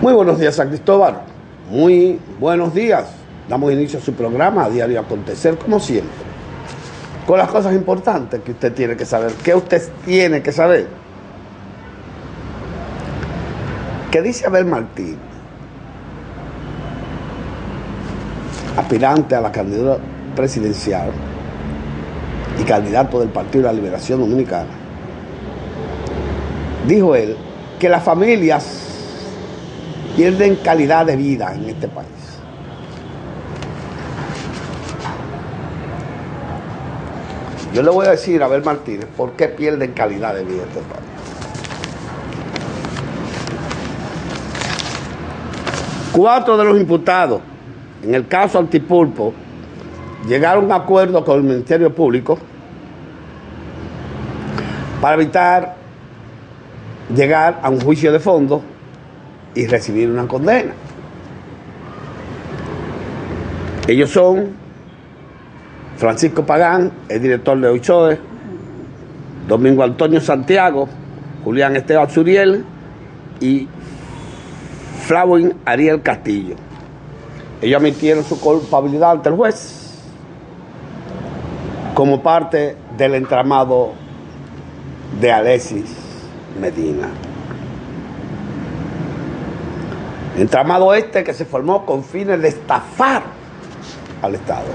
Muy buenos días, San Cristóbal. Muy buenos días. Damos inicio a su programa, a Diario Acontecer, como siempre, con las cosas importantes que usted tiene que saber. ¿Qué usted tiene que saber? ¿Qué dice Abel Martínez, aspirante a la candidatura presidencial y candidato del Partido de la Liberación Dominicana? Dijo él que las familias pierden calidad de vida en este país. Yo le voy a decir a Abel Martínez por qué pierden calidad de vida en este país. Cuatro de los imputados en el caso Antipulpo llegaron a un acuerdo con el Ministerio Público para evitar llegar a un juicio de fondo y recibir una condena. Ellos son Francisco Pagán, el director de OISOE, Domingo Antonio Santiago, Julián Esteban Suriel y Flavin Ariel Castillo. Ellos admitieron su culpabilidad ante el juez como parte del entramado de Alexis Medina. Entramado este que se formó con fines de estafar al Estado.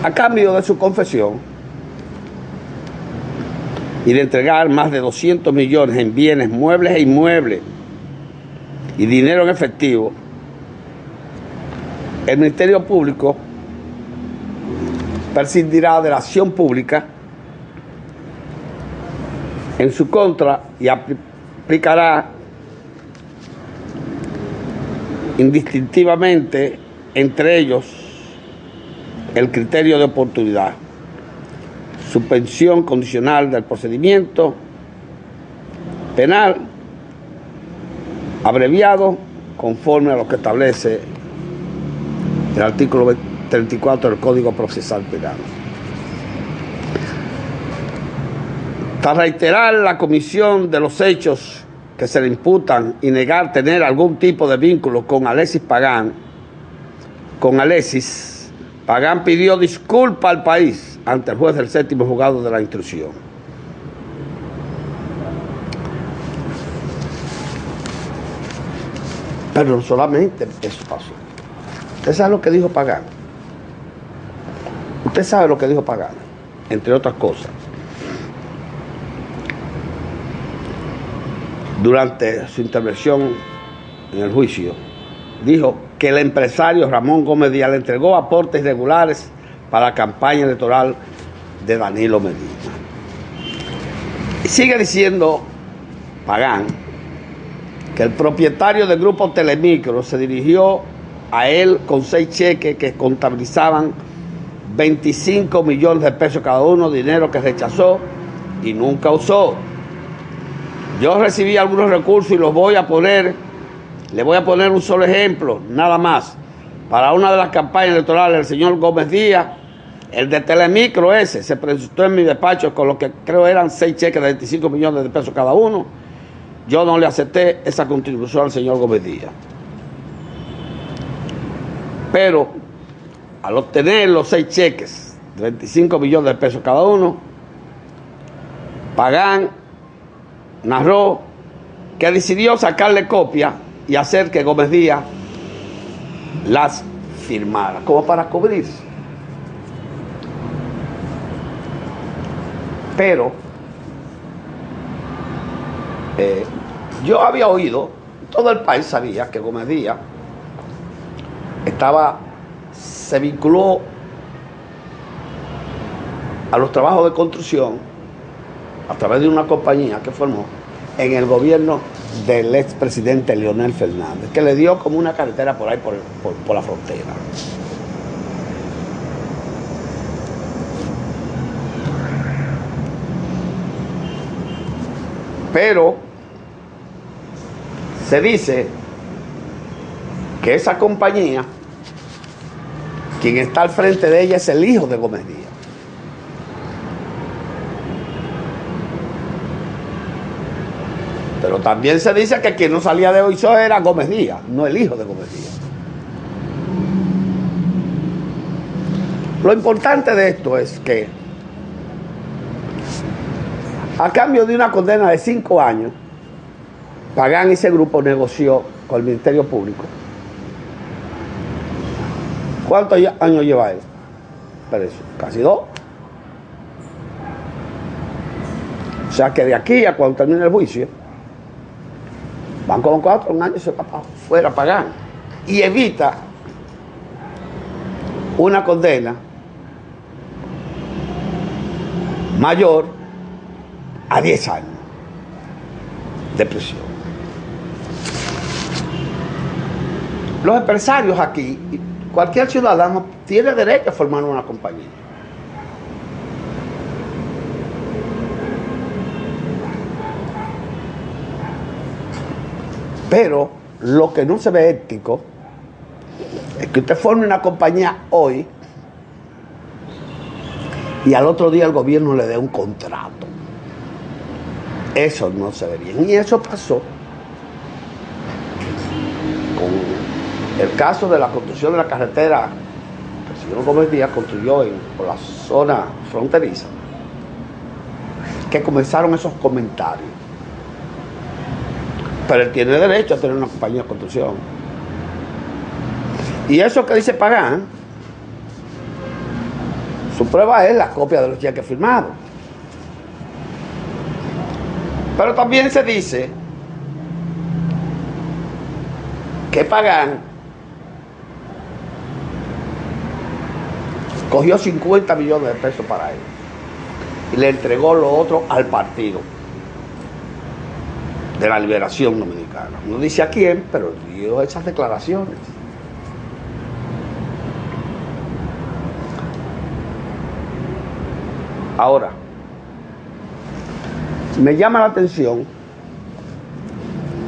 A cambio de su confesión y de entregar más de 200 millones en bienes muebles e inmuebles y dinero en efectivo, el Ministerio Público prescindirá de la acción pública en su contra y aplicará indistintivamente entre ellos el criterio de oportunidad, suspensión condicional del procedimiento penal abreviado conforme a lo que establece el artículo 34 del Código Procesal Penal. Tras reiterar la comisión de los hechos que se le imputan y negar tener algún tipo de vínculo con Alexis Pagán, Pagán pidió disculpas al país ante el juez del séptimo juzgado de la instrucción. Pero no solamente eso pasó. ¿Usted sabe lo que dijo Pagán? Usted sabe lo que dijo Pagán, entre otras cosas. Durante su intervención en el juicio, dijo que el empresario Ramón Gómez Díaz le entregó aportes irregulares para la campaña electoral de Danilo Medina. Y sigue diciendo Pagán que el propietario del grupo Telemicro se dirigió a él con 6 cheques que contabilizaban 25 millones de pesos cada uno, dinero que rechazó y nunca usó. Yo recibí algunos recursos y los voy a poner, le voy a poner un solo ejemplo, nada más. Para una de las campañas electorales del señor Gómez Díaz, el de Telemicro ese, se presentó en mi despacho con lo que creo eran 6 cheques de 25 millones de pesos cada uno. Yo no le acepté esa contribución al señor Gómez Díaz. Pero al obtener los 6 cheques de 25 millones de pesos cada uno, Pagán narró que decidió sacarle copia y hacer que Gómez Díaz las firmara, como para cubrirse. Pero yo había oído, todo el país sabía que Gómez Díaz se vinculó a los trabajos de construcción a través de una compañía que formó en el gobierno del expresidente Leonel Fernández, que le dio como una carretera por ahí, por la frontera. Pero se dice que esa compañía, quien está al frente de ella es el hijo de Gómez Díaz. Pero también se dice que quien no salía de OISO era Gómez Díaz, no el hijo de Gómez Díaz. Lo importante de esto es que, a cambio de una condena de 5 años, Pagán y ese grupo negoció con el Ministerio Público. ¿Cuántos años lleva él? Preso, casi 2. O sea que de aquí a cuando termine el juicio, van como 4 años, se va fuera Pagán. Y evita una condena mayor a 10 años de prisión. Los empresarios aquí, cualquier ciudadano tiene derecho a formar una compañía. Pero lo que no se ve ético es que usted forme una compañía hoy y al otro día el gobierno le dé un contrato. Eso no se ve bien. Y eso pasó con el caso de la construcción de la carretera que el señor Gómez Díaz construyó por la zona fronteriza, que comenzaron esos comentarios. Pero él tiene derecho a tener una compañía de construcción. Y eso que dice Pagán, su prueba es la copia de los cheques firmados. Pero también se dice que Pagán cogió 50 millones de pesos para él y le entregó lo otro al partido de la Liberación Dominicana. No dice a quién, pero dio esas declaraciones. Ahora, me llama la atención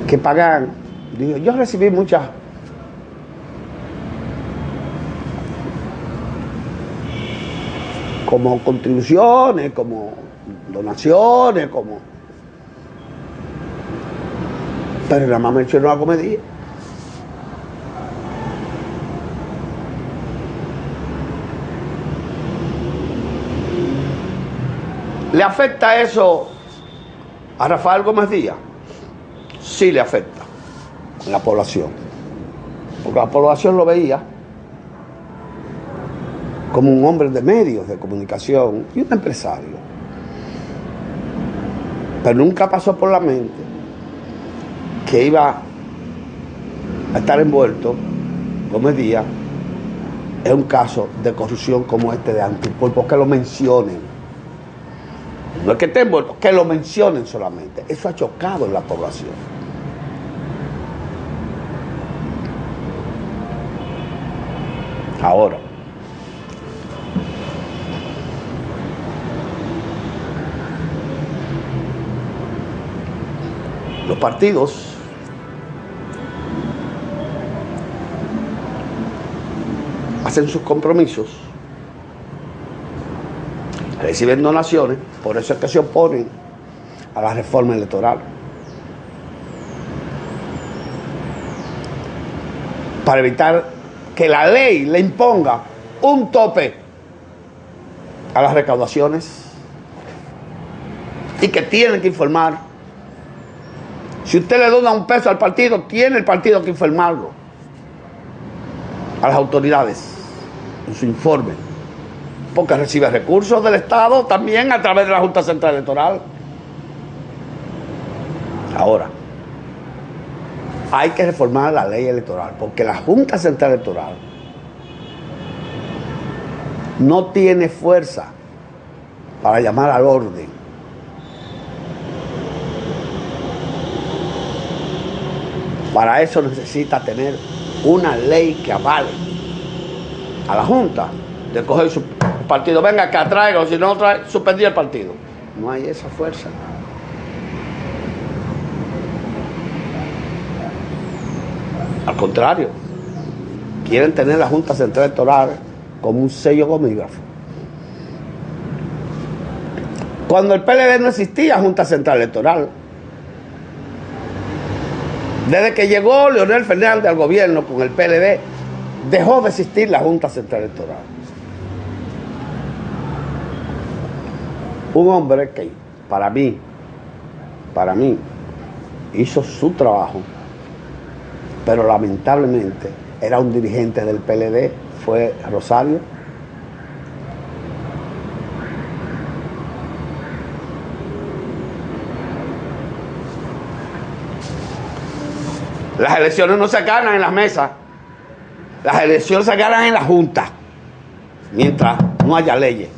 que Pagán dijo, yo recibí muchas como contribuciones, como donaciones, pero nada más mencionó a Gómez Díaz. ¿Le afecta eso a Rafael Gómez Díaz? Sí le afecta a la población, porque la población lo veía como un hombre de medios de comunicación y un empresario. Pero nunca pasó por la mente que iba a estar envuelto Gómez Díaz en un caso de corrupción como este de Antipol, porque lo mencionen. No es que esté envuelto, que lo mencionen solamente. Eso ha chocado en la población. Ahora, los partidos hacen sus compromisos, reciben donaciones, por eso es que se oponen a la reforma electoral. Para evitar que la ley le imponga un tope a las recaudaciones y que tienen que informar. Si usted le dona un peso al partido, tiene el partido que informarlo a las autoridades en su informe, porque recibe recursos del Estado también a través de la Junta Central Electoral. Ahora, hay que reformar la ley electoral, porque la Junta Central Electoral no tiene fuerza para llamar al orden. Para eso necesita tener una ley que avale a la Junta de coger su partido. Venga, que traiga, si no trae, suspendí el partido. No hay esa fuerza. Al contrario, quieren tener la Junta Central Electoral como un sello gomígrafo. Cuando el PLD no existía Junta Central Electoral, Desde que llegó Leonel Fernández al gobierno con el PLD, dejó de existir la Junta Central Electoral. Un hombre que, para mí, hizo su trabajo, pero lamentablemente era un dirigente del PLD, fue Rosario. Las elecciones no se ganan en las mesas, las elecciones se ganan en la Junta, mientras no haya leyes.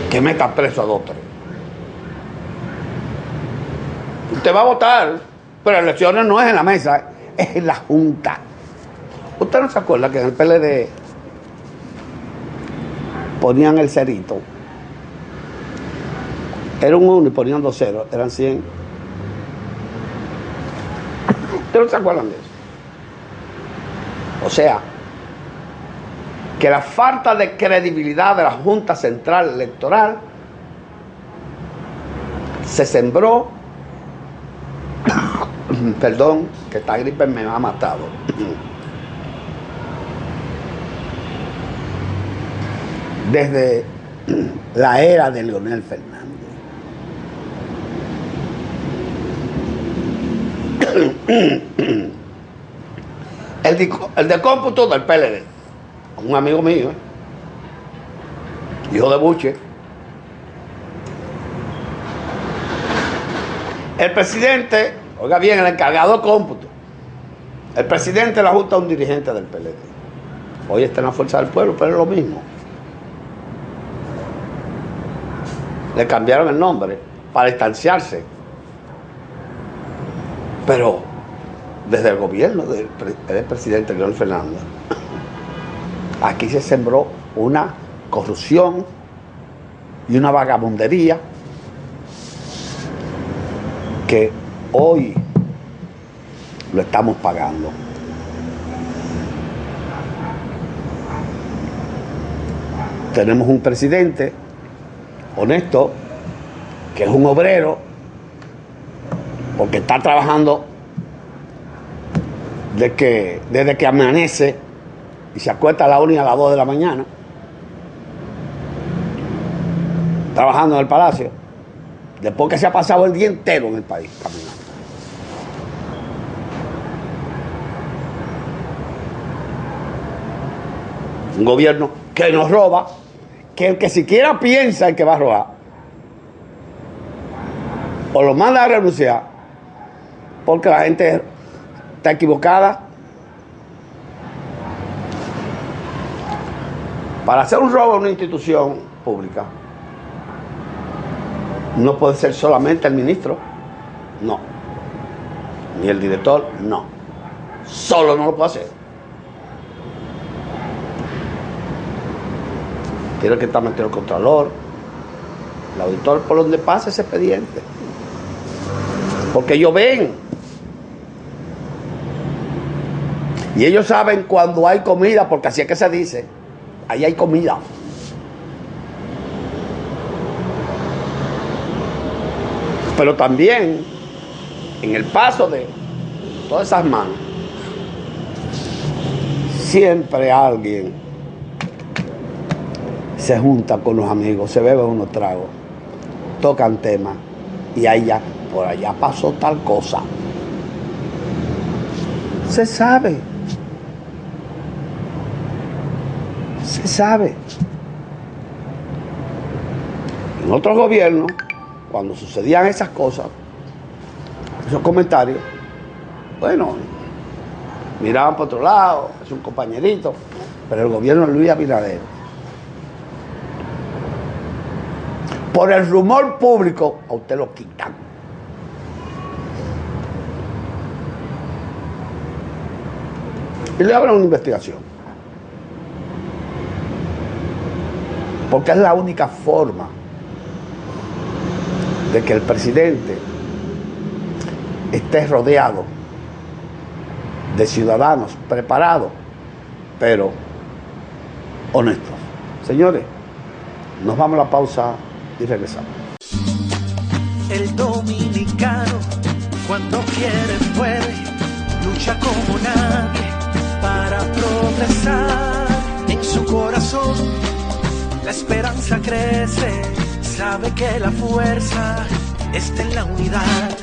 Que meta preso a dos, tres. Usted va a votar, pero las elecciones no es en la mesa, es en la Junta. ¿Usted no se acuerda que en el PLD ponían el cerito? Era un 1 y ponían 2 ceros, eran 100. ¿Ustedes no se acuerdan de eso? O sea, que la falta de credibilidad de la Junta Central Electoral se sembró, perdón, que esta gripe me ha matado, desde la era de Leonel Fernández. El de cómputo del PLD, un amigo mío, hijo de Buche, el presidente, oiga bien, el encargado de cómputo, el presidente de la Junta es un dirigente del PLD. Hoy está en la Fuerza del Pueblo, pero es lo mismo. Le cambiaron el nombre para distanciarse. Pero desde el gobierno del presidente Leonel Fernández, aquí se sembró una corrupción y una vagabundería que hoy lo estamos pagando. Tenemos un presidente honesto, que es un obrero, porque está trabajando desde que amanece y se acuesta a la 1 y a las 2 de la mañana, trabajando en el palacio, después que se ha pasado el día entero en el país caminando. Un gobierno que nos roba, que el que siquiera piensa en que va a robar, o lo manda a renunciar, porque la gente está equivocada. Para hacer un robo a una institución pública, no puede ser solamente el ministro, no, ni el director, no, solo no lo puede hacer. Tiene que estar metido el contralor, el auditor, por donde pase ese expediente, porque ellos ven. Y ellos saben cuando hay comida, porque así es que se dice, ahí hay comida. Pero también, en el paso de todas esas manos, siempre alguien se junta con los amigos, se bebe unos tragos, tocan temas, y allá, por allá pasó tal cosa. Se sabe. Se sabe. En otros gobiernos, cuando sucedían esas cosas, esos comentarios, bueno, miraban por otro lado, es un compañerito, pero el gobierno de Luis Abinader, por el rumor público, a usted lo quitan. Y le abren una investigación. Porque es la única forma de que el presidente esté rodeado de ciudadanos preparados, pero honestos. Señores, nos vamos a la pausa y regresamos. El dominicano, cuando quiere puede, lucha como nadie para progresar. En su corazón la esperanza crece, sabe que la fuerza está en la unidad.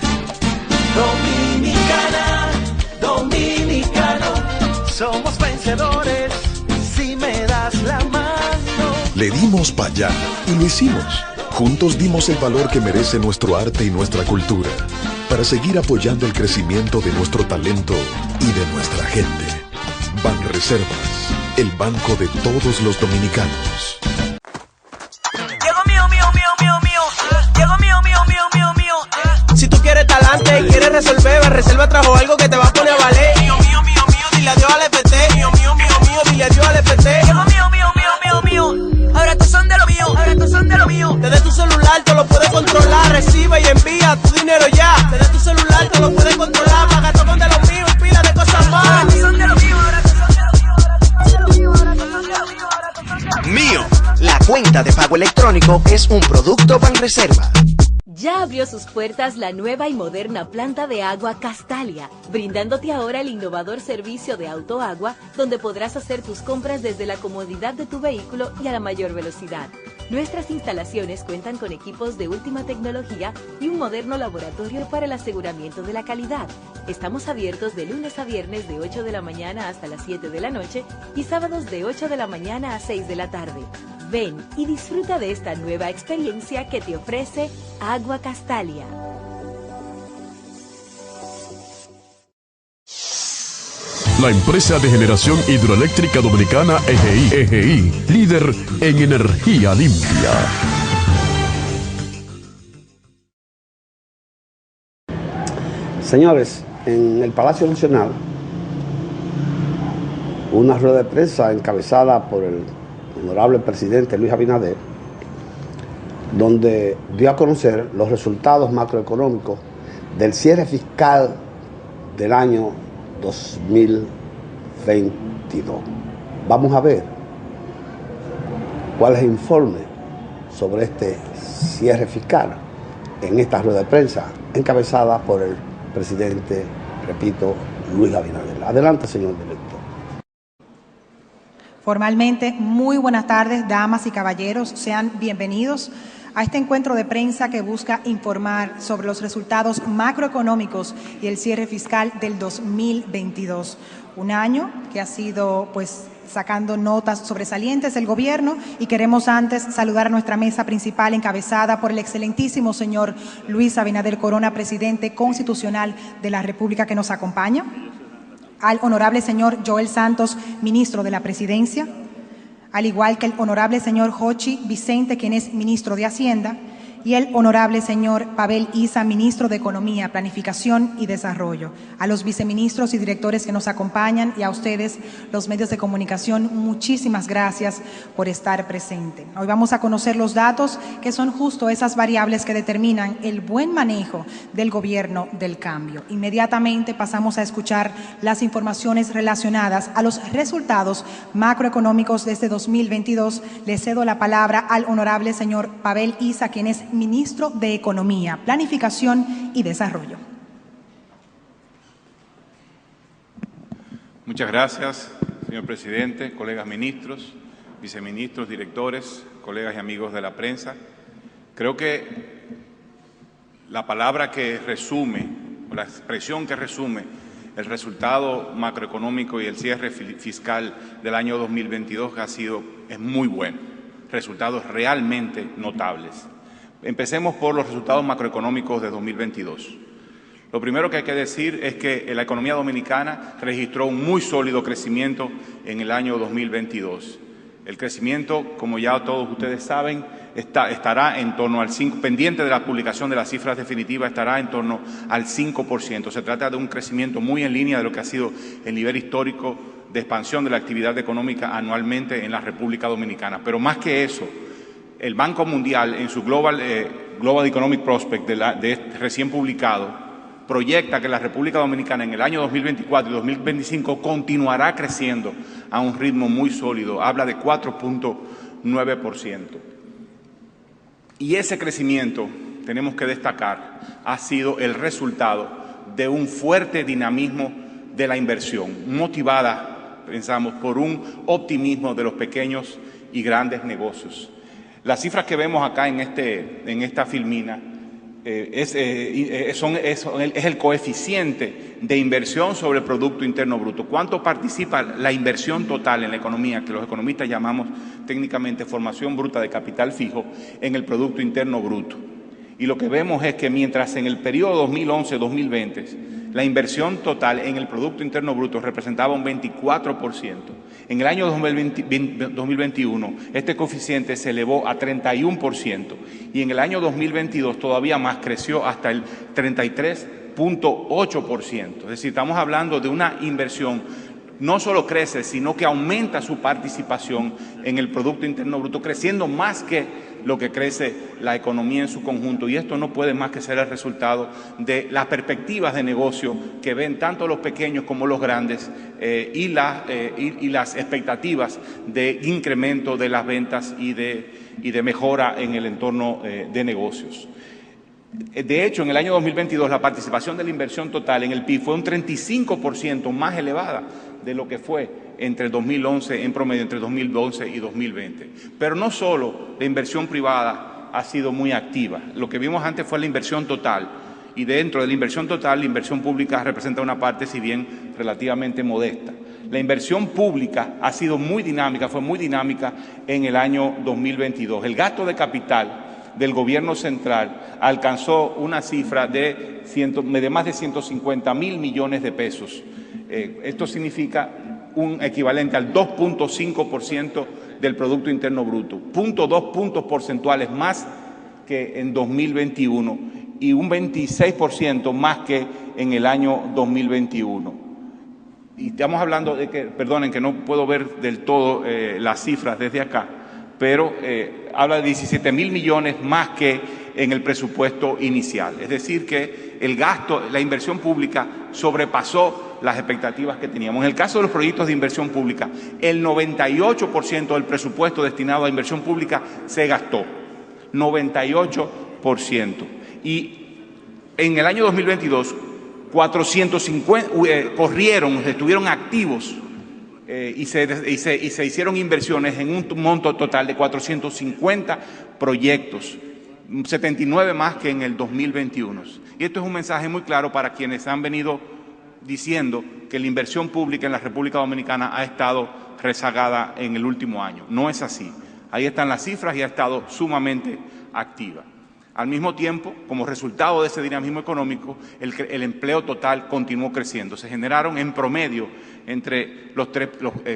Dominicana, dominicano, somos vencedores si me das la mano. Le dimos pa' allá y lo hicimos. Juntos dimos el valor que merece nuestro arte y nuestra cultura para seguir apoyando el crecimiento de nuestro talento y de nuestra gente. Banreservas, el banco de todos los dominicanos. Llegó mío, mío, mío, mío, mío. Llegó mío, mío, mío, mío, mío. Si tú quieres talante y quieres resolver, Banreservas trajo algo que te va a poner a valer. Mío, mío, mío, mío, dile adiós al EPT. Mío, mío, mío, mío, dile adiós al EPT. Llegó mío, mío, mío, mío, mío. Ahora tú son de lo mío, ahora tú son de lo mío. Desde tu celular te lo puedes controlar, recibe y envía tu dinero ya. Desde tu celular te lo puedes controlar, paga todo con de lo mío y pila de cosas más. Ahora tú son de lo mío, ahora tú son de lo mío, ahora tú son de lo mío, ahora tú son de lo mío, ahora tú son de lo mío. Mío, la cuenta de pago electrónico es un producto Banreservas. Ya abrió sus puertas la nueva y moderna planta de agua Castalia, brindándote ahora el innovador servicio de autoagua, donde podrás hacer tus compras desde la comodidad de tu vehículo y a la mayor velocidad. Nuestras instalaciones cuentan con equipos de última tecnología y un moderno laboratorio para el aseguramiento de la calidad. Estamos abiertos de lunes a viernes de 8 de la mañana hasta las 7 de la noche y sábados de 8 de la mañana a 6 de la tarde. Ven y disfruta de esta nueva experiencia que te ofrece Agua Castalia. La empresa de generación hidroeléctrica dominicana EGI, líder en energía limpia. Señores, en el Palacio Nacional, una rueda de prensa encabezada por el honorable presidente Luis Abinader, donde dio a conocer los resultados macroeconómicos del cierre fiscal del año 2022. Vamos a ver cuál es el informe sobre este cierre fiscal en esta rueda de prensa encabezada por el presidente, repito, Luis Abinader. Adelante, señor director. Formalmente, muy buenas tardes, damas y caballeros. Sean bienvenidos a este encuentro de prensa que busca informar sobre los resultados macroeconómicos y el cierre fiscal del 2022. Un año que ha sido, sacando notas sobresalientes del gobierno, y queremos antes saludar a nuestra mesa principal encabezada por el excelentísimo señor Luis Abinader Corona, presidente constitucional de la República, que nos acompaña, al honorable señor Joel Santos, ministro de la Presidencia, al igual que el honorable señor Jochi Vicente, quien es ministro de Hacienda, y el honorable señor Pavel Isa, ministro de Economía, Planificación y Desarrollo. A los viceministros y directores que nos acompañan y a ustedes, los medios de comunicación, muchísimas gracias por estar presente. Hoy vamos a conocer los datos que son justo esas variables que determinan el buen manejo del gobierno del cambio. Inmediatamente pasamos a escuchar las informaciones relacionadas a los resultados macroeconómicos de este 2022. Le cedo la palabra al honorable señor Pavel Isa, quien es ministro de Economía, Planificación y Desarrollo. Muchas gracias, señor presidente, colegas ministros, viceministros, directores, colegas y amigos de la prensa. Creo que la palabra que resume, o la expresión que resume el resultado macroeconómico y el cierre fiscal del año 2022 es muy bueno, resultados realmente notables. Empecemos por los resultados macroeconómicos de 2022. Lo primero que hay que decir es que la economía dominicana registró un muy sólido crecimiento en el año 2022. El crecimiento, como ya todos ustedes saben, estará en torno al 5%, pendiente de la publicación de las cifras definitivas, estará en torno al 5%. Se trata de un crecimiento muy en línea de lo que ha sido el nivel histórico de expansión de la actividad económica anualmente en la República Dominicana. Pero más que eso, el Banco Mundial, en su Global Economic Prospect recién publicado, proyecta que la República Dominicana en el año 2024 y 2025 continuará creciendo a un ritmo muy sólido, habla de 4.9%. Y ese crecimiento tenemos que destacar ha sido el resultado de un fuerte dinamismo de la inversión, motivada, pensamos, por un optimismo de los pequeños y grandes negocios. Las cifras que vemos acá en esta filmina es el coeficiente de inversión sobre el Producto Interno Bruto. ¿Cuánto participa la inversión total en la economía, que los economistas llamamos técnicamente formación bruta de capital fijo, en el Producto Interno Bruto? Y lo que vemos es que mientras en el periodo 2011-2020 la inversión total en el Producto Interno Bruto representaba un 24%, en el año 2021 este coeficiente se elevó a 31% y en el año 2022 todavía más, creció hasta el 33.8%. Es decir, estamos hablando de una inversión no solo crece, sino que aumenta su participación en el Producto Interno Bruto, creciendo más que lo que crece la economía en su conjunto. Y esto no puede más que ser el resultado de las perspectivas de negocio que ven tanto los pequeños como los grandes y las expectativas de incremento de las ventas y de mejora en el entorno de negocios. De hecho, en el año 2022 la participación de la inversión total en el PIB fue un 35% más elevada de lo que fue entre el 2011, en promedio entre 2011 y 2020. Pero no solo la inversión privada ha sido muy activa. Lo que vimos antes fue la inversión total. Y dentro de la inversión total, la inversión pública representa una parte, si bien relativamente modesta. La inversión pública ha sido muy dinámica, fue muy dinámica en el año 2022. El gasto de capital del gobierno central alcanzó una cifra de más de 150.000 millones de pesos. Esto significa un equivalente al 2.5% del Producto Interno Bruto, 0.2 puntos porcentuales más que en 2021 y un 26% más que en el año 2021. Y estamos hablando de que, perdonen que no puedo ver del todo las cifras desde acá, pero habla de 17.000 millones más que en el presupuesto inicial. Es decir, que el gasto, la inversión pública sobrepasó las expectativas que teníamos. En el caso de los proyectos de inversión pública, el 98% del presupuesto destinado a inversión pública se gastó, 98%. Y en el año 2022, 450 estuvieron activos y se hicieron inversiones en un monto total de 450 proyectos, 79 más que en el 2021. Y esto es un mensaje muy claro para quienes han venido diciendo que la inversión pública en la República Dominicana ha estado rezagada en el último año. No es así. Ahí están las cifras y ha estado sumamente activa. Al mismo tiempo, como resultado de ese dinamismo económico, el empleo total continuó creciendo. Se generaron en promedio,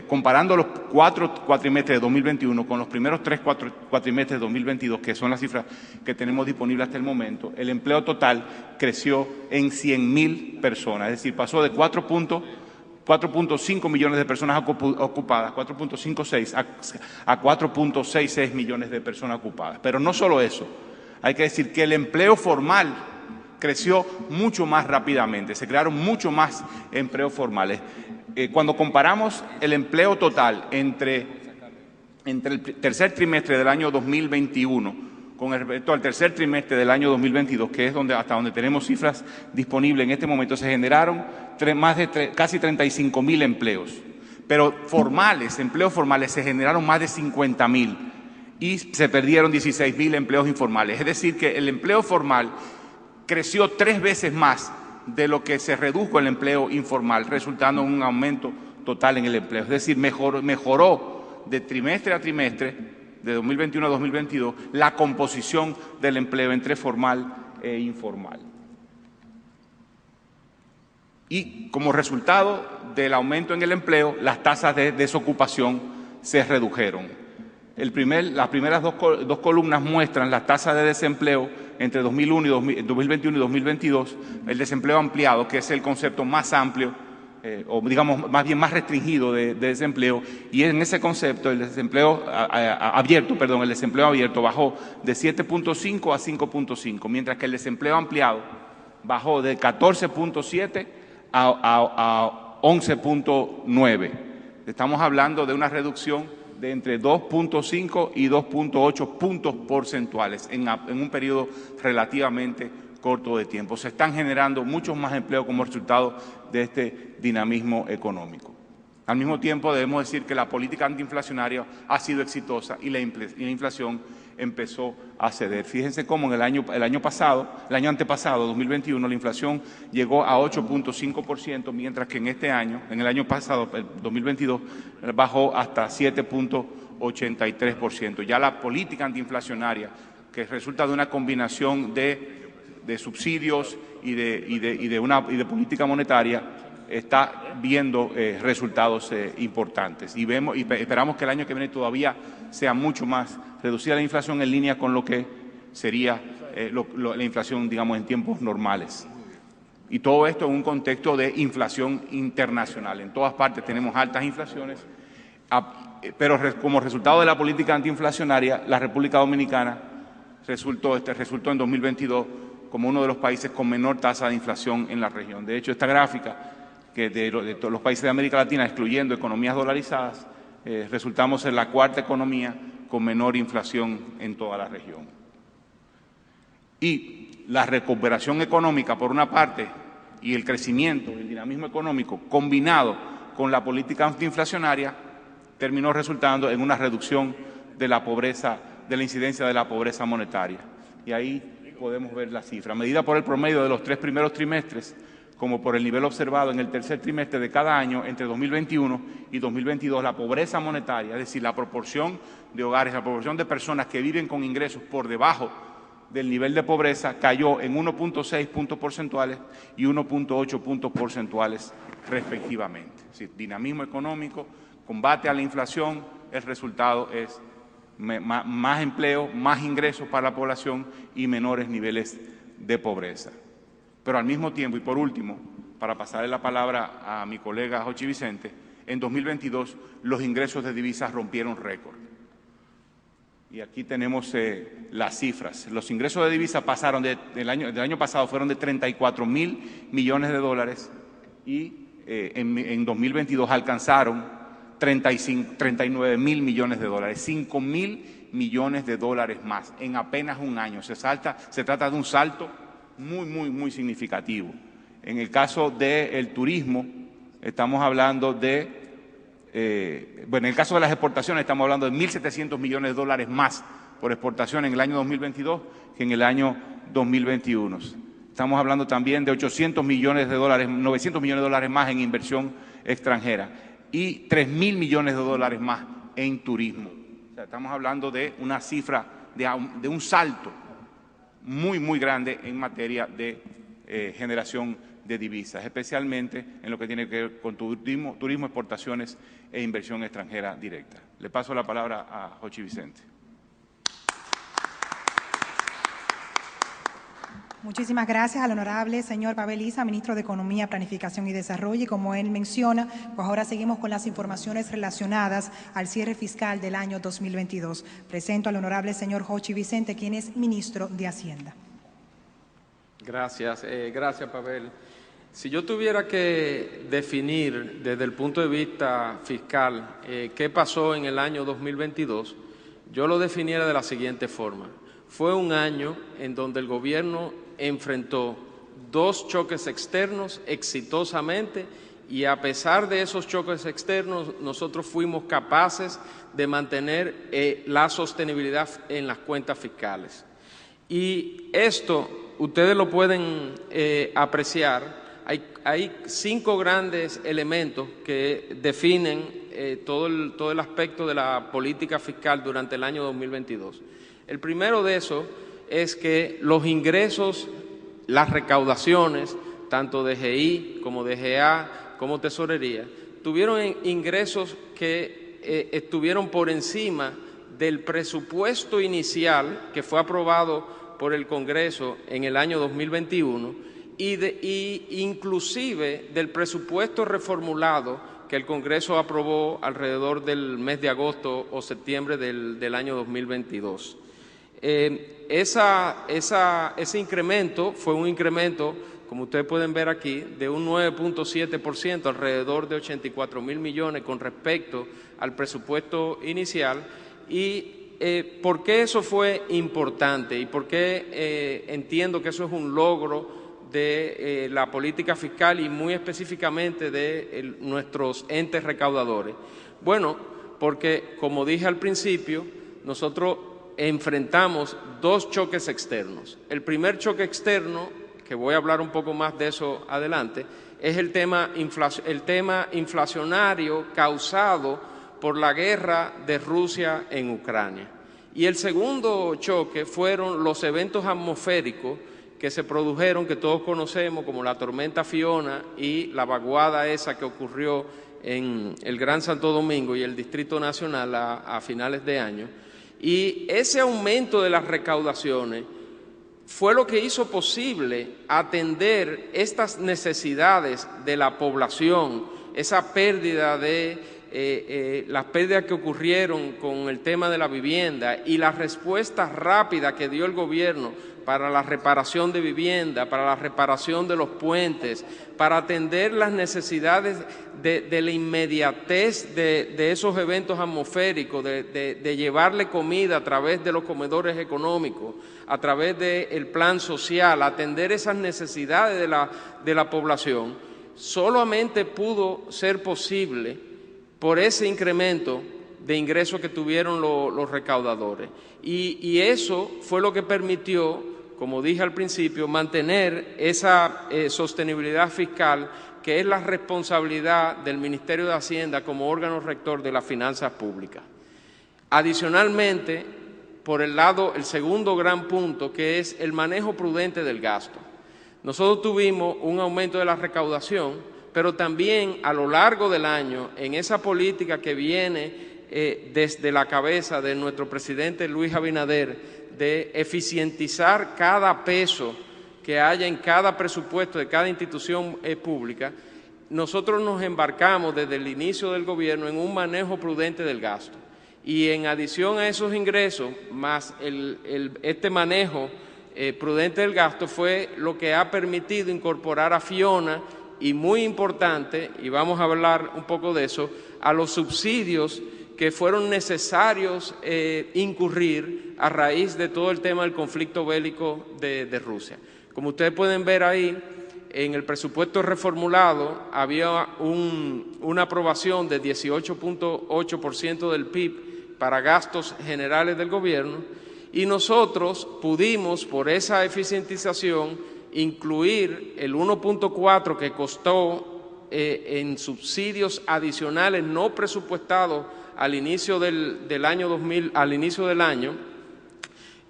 comparando los 4 cuatrimestres de 2021 con los primeros 3 cuatrimestres de 2022, que son las cifras que tenemos disponibles hasta el momento, el empleo total creció en 100.000 personas, es decir, pasó de 4.5 millones de personas ocupadas, 4.56 a 4.66 millones de personas ocupadas. Pero no solo eso. Hay que decir que el empleo formal creció mucho más rápidamente, se crearon mucho más empleos formales. Cuando comparamos el empleo total entre el tercer trimestre del año 2021 con respecto al tercer trimestre del año 2022, que es hasta donde tenemos cifras disponibles en este momento, se generaron casi 35.000 empleos. Pero empleos formales, se generaron más de 50.000. Y se perdieron 16.000 empleos informales. Es decir, que el empleo formal creció 3 veces más de lo que se redujo el empleo informal, resultando en un aumento total en el empleo. Es decir, mejoró de trimestre a trimestre, de 2021 a 2022, la composición del empleo entre formal e informal. Y como resultado del aumento en el empleo, las tasas de desocupación se redujeron. Las primeras dos columnas muestran las tasas de desempleo entre 2021 y 2022, el desempleo ampliado, que es el concepto más amplio, o digamos más bien más restringido de desempleo, y en ese concepto el desempleo abierto bajó de 7.5 a 5.5, mientras que el desempleo ampliado bajó de 14.7 a 11.9. Estamos hablando de una reducción de entre 2.5 y 2.8 puntos porcentuales en un periodo relativamente corto de tiempo. Se están generando muchos más empleos como resultado de este dinamismo económico. Al mismo tiempo, debemos decir que la política antiinflacionaria ha sido exitosa y la inflación empezó a ceder. Fíjense cómo en el año antepasado, 2021, la inflación llegó a 8.5%, mientras que en este año, en el año pasado, el 2022, bajó hasta 7.83%. Ya la política antiinflacionaria, que resulta de una combinación de subsidios y de política monetaria, está viendo resultados importantes y esperamos que el año que viene todavía sea mucho más reducida la inflación en línea con lo que sería la inflación, digamos, en tiempos normales. Y todo esto en un contexto de inflación internacional. En todas partes tenemos altas inflaciones, pero como resultado de la política antiinflacionaria, la República Dominicana resultó en 2022 como uno de los países con menor tasa de inflación en la región. De hecho, esta gráfica, que de todos los países de América Latina, excluyendo economías dolarizadas, resultamos ser la cuarta economía con menor inflación en toda la región. Y la recuperación económica, por una parte, y el crecimiento, el dinamismo económico, combinado con la política antiinflacionaria, terminó resultando en una reducción de la pobreza, de la incidencia de la pobreza monetaria. Y ahí podemos ver la cifra. Medida por el promedio de los 3 primeros trimestres, como por el nivel observado en el tercer trimestre de cada año, entre 2021 y 2022, la pobreza monetaria, es decir, la proporción de hogares, la proporción de personas que viven con ingresos por debajo del nivel de pobreza, cayó en 1.6 puntos porcentuales y 1.8 puntos porcentuales respectivamente. Es decir, dinamismo económico, combate a la inflación, el resultado es más empleo, más ingresos para la población y menores niveles de pobreza. Pero al mismo tiempo, y por último, para pasarle la palabra a mi colega Jochi Vicente, en 2022 los ingresos de divisas rompieron récord. Y aquí tenemos las cifras. Los ingresos de divisas pasaron del año pasado fueron de 34.000 millones de dólares y en 2022 alcanzaron 39.000 millones de dólares, 5.000 millones de dólares más en apenas un año. Se trata de un salto muy significativo. En el caso del turismo, estamos hablando en el caso de las exportaciones, estamos hablando de 1.700 millones de dólares más por exportación en el año 2022 que en el año 2021. Estamos hablando también de 800 millones de dólares, 900 millones de dólares más en inversión extranjera y 3.000 millones de dólares más en turismo. O sea, estamos hablando de una cifra, de un salto muy grande en materia de generación de divisas, especialmente en lo que tiene que ver con turismo, exportaciones e inversión extranjera directa. Le paso la palabra a Jochi Vicente. Muchísimas gracias al honorable señor Pavel Issa, ministro de Economía, Planificación y Desarrollo. Y como él menciona, pues ahora seguimos con las informaciones relacionadas al cierre fiscal del año 2022. Presento al honorable señor Jochi Vicente, quien es ministro de Hacienda. Gracias, gracias Pavel. Si yo tuviera que definir desde el punto de vista fiscal qué pasó en el año 2022, yo lo definiera de la siguiente forma. Fue un año en donde el gobierno enfrentó 2 choques externos exitosamente y a pesar de esos choques externos nosotros fuimos capaces de mantener la sostenibilidad en las cuentas fiscales. Y esto ustedes lo pueden apreciar. Hay 5 grandes elementos que definen todo el aspecto de la política fiscal durante el año 2022. El primero de esos es que los ingresos, las recaudaciones, tanto de GI como de GA, como tesorería, tuvieron ingresos que estuvieron por encima del presupuesto inicial que fue aprobado por el Congreso en el año 2021 y inclusive del presupuesto reformulado que el Congreso aprobó alrededor del mes de agosto o septiembre del año 2022. Ese incremento fue un incremento, como ustedes pueden ver aquí, de un 9.7%, alrededor de 84.000 millones con respecto al presupuesto inicial. ¿Y por qué eso fue importante? ¿Y por qué entiendo que eso es un logro de la política fiscal y muy específicamente de nuestros entes recaudadores? Bueno, porque como dije al principio, nosotros enfrentamos dos choques externos. El primer choque externo, que voy a hablar un poco más de eso adelante, es el tema inflacionario causado por la guerra de Rusia en Ucrania. Y el segundo choque fueron los eventos atmosféricos que se produjeron, que todos conocemos, como la tormenta Fiona y la vaguada esa que ocurrió en el Gran Santo Domingo y el Distrito Nacional a finales de año. Y ese aumento de las recaudaciones fue lo que hizo posible atender estas necesidades de la población, esa pérdida las pérdidas que ocurrieron con el tema de la vivienda y la respuesta rápida que dio el gobierno para la reparación de vivienda, para la reparación de los puentes, para atender las necesidades de la inmediatez de esos eventos atmosféricos, de llevarle comida a través de los comedores económicos, a través del plan social, atender esas necesidades de la población, solamente pudo ser posible por ese incremento de ingresos que tuvieron los recaudadores. Y eso fue lo que permitió, como dije al principio, mantener esa sostenibilidad fiscal, que es la responsabilidad del Ministerio de Hacienda como órgano rector de las finanzas públicas. Adicionalmente, por el segundo gran punto, que es el manejo prudente del gasto. Nosotros tuvimos un aumento de la recaudación, pero también a lo largo del año, en esa política que viene desde la cabeza de nuestro presidente Luis Abinader, de eficientizar cada peso que haya en cada presupuesto de cada institución pública, nosotros nos embarcamos desde el inicio del gobierno en un manejo prudente del gasto. Y en adición a esos ingresos, más este manejo prudente del gasto, fue lo que ha permitido incorporar a Fiona, y muy importante, y vamos a hablar un poco de eso, a los subsidios que fueron necesarios incurrir a raíz de todo el tema del conflicto bélico de Rusia. Como ustedes pueden ver ahí, en el presupuesto reformulado había una aprobación de 18.8% del PIB para gastos generales del gobierno, y nosotros pudimos, por esa eficientización, incluir el 1.4 que costó en subsidios adicionales no presupuestados al inicio del año 2000, al inicio del año,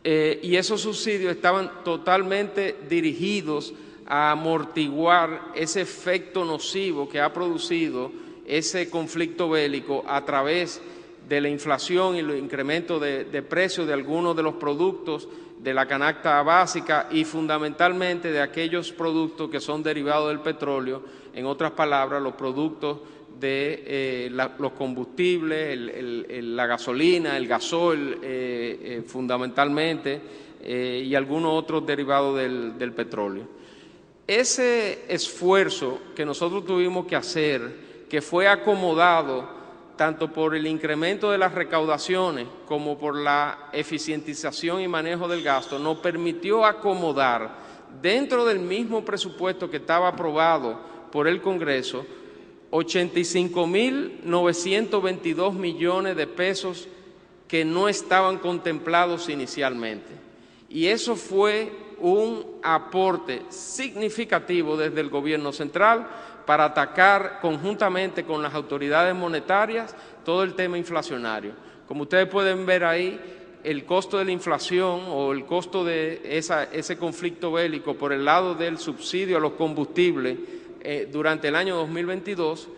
y esos subsidios estaban totalmente dirigidos a amortiguar ese efecto nocivo que ha producido ese conflicto bélico a través de la inflación y el incremento de precios de algunos de los productos de la canasta básica y fundamentalmente de aquellos productos que son derivados del petróleo, en otras palabras, los productos de los combustibles, la gasolina, el gasoil fundamentalmente, y algunos otros derivados del petróleo. Ese esfuerzo que nosotros tuvimos que hacer, que fue acomodado tanto por el incremento de las recaudaciones como por la eficientización y manejo del gasto, nos permitió acomodar dentro del mismo presupuesto que estaba aprobado por el Congreso 85.922 millones de pesos que no estaban contemplados inicialmente. Y eso fue un aporte significativo desde el gobierno central para atacar conjuntamente con las autoridades monetarias todo el tema inflacionario. Como ustedes pueden ver ahí, el costo de la inflación o el costo de ese conflicto bélico por el lado del subsidio a los combustibles durante el año 2022,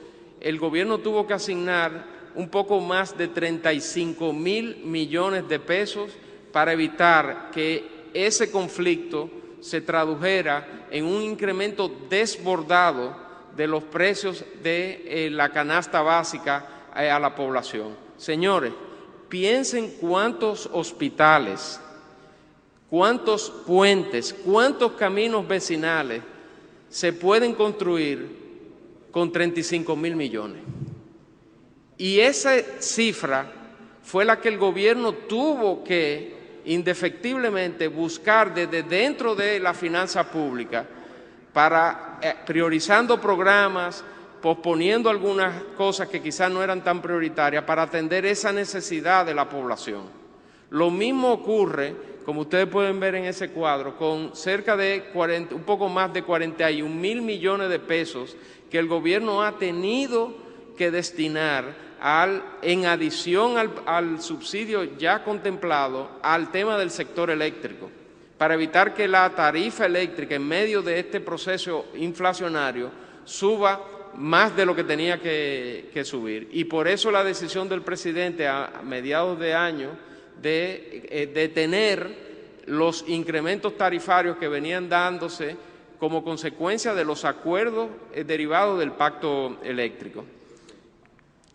el gobierno tuvo que asignar un poco más de 35.000 millones de pesos para evitar que ese conflicto se tradujera en un incremento desbordado de los precios de la canasta básica a la población. Señores, piensen cuántos hospitales, cuántos puentes, cuántos caminos vecinales se pueden construir con 35.000 millones. Y esa cifra fue la que el gobierno tuvo que indefectiblemente buscar desde dentro de la finanza pública para priorizando programas, posponiendo algunas cosas que quizás no eran tan prioritarias para atender esa necesidad de la población. Lo mismo ocurre, como ustedes pueden ver en ese cuadro, con cerca de un poco más de 41.000 millones de pesos que el gobierno ha tenido que destinar en adición al subsidio ya contemplado al tema del sector eléctrico, para evitar que la tarifa eléctrica en medio de este proceso inflacionario suba más de lo que tenía que subir. Y por eso la decisión del presidente a mediados de año de detener los incrementos tarifarios que venían dándose como consecuencia de los acuerdos derivados del pacto eléctrico.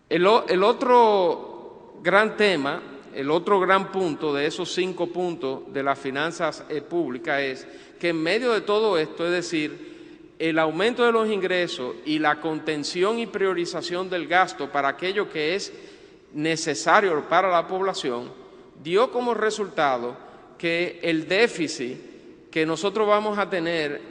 El otro gran tema, el otro gran punto de esos 5 puntos de las finanzas públicas es que en medio de todo esto, es decir, el aumento de los ingresos y la contención y priorización del gasto para aquello que es necesario para la población, dio como resultado que el déficit que nosotros vamos a tener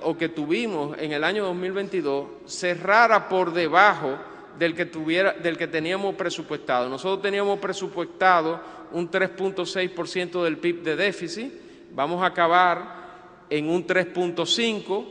o que tuvimos en el año 2022 cerrara por debajo del que teníamos presupuestado. Nosotros teníamos presupuestado un 3.6% del PIB de déficit, vamos a acabar en un 3.5%,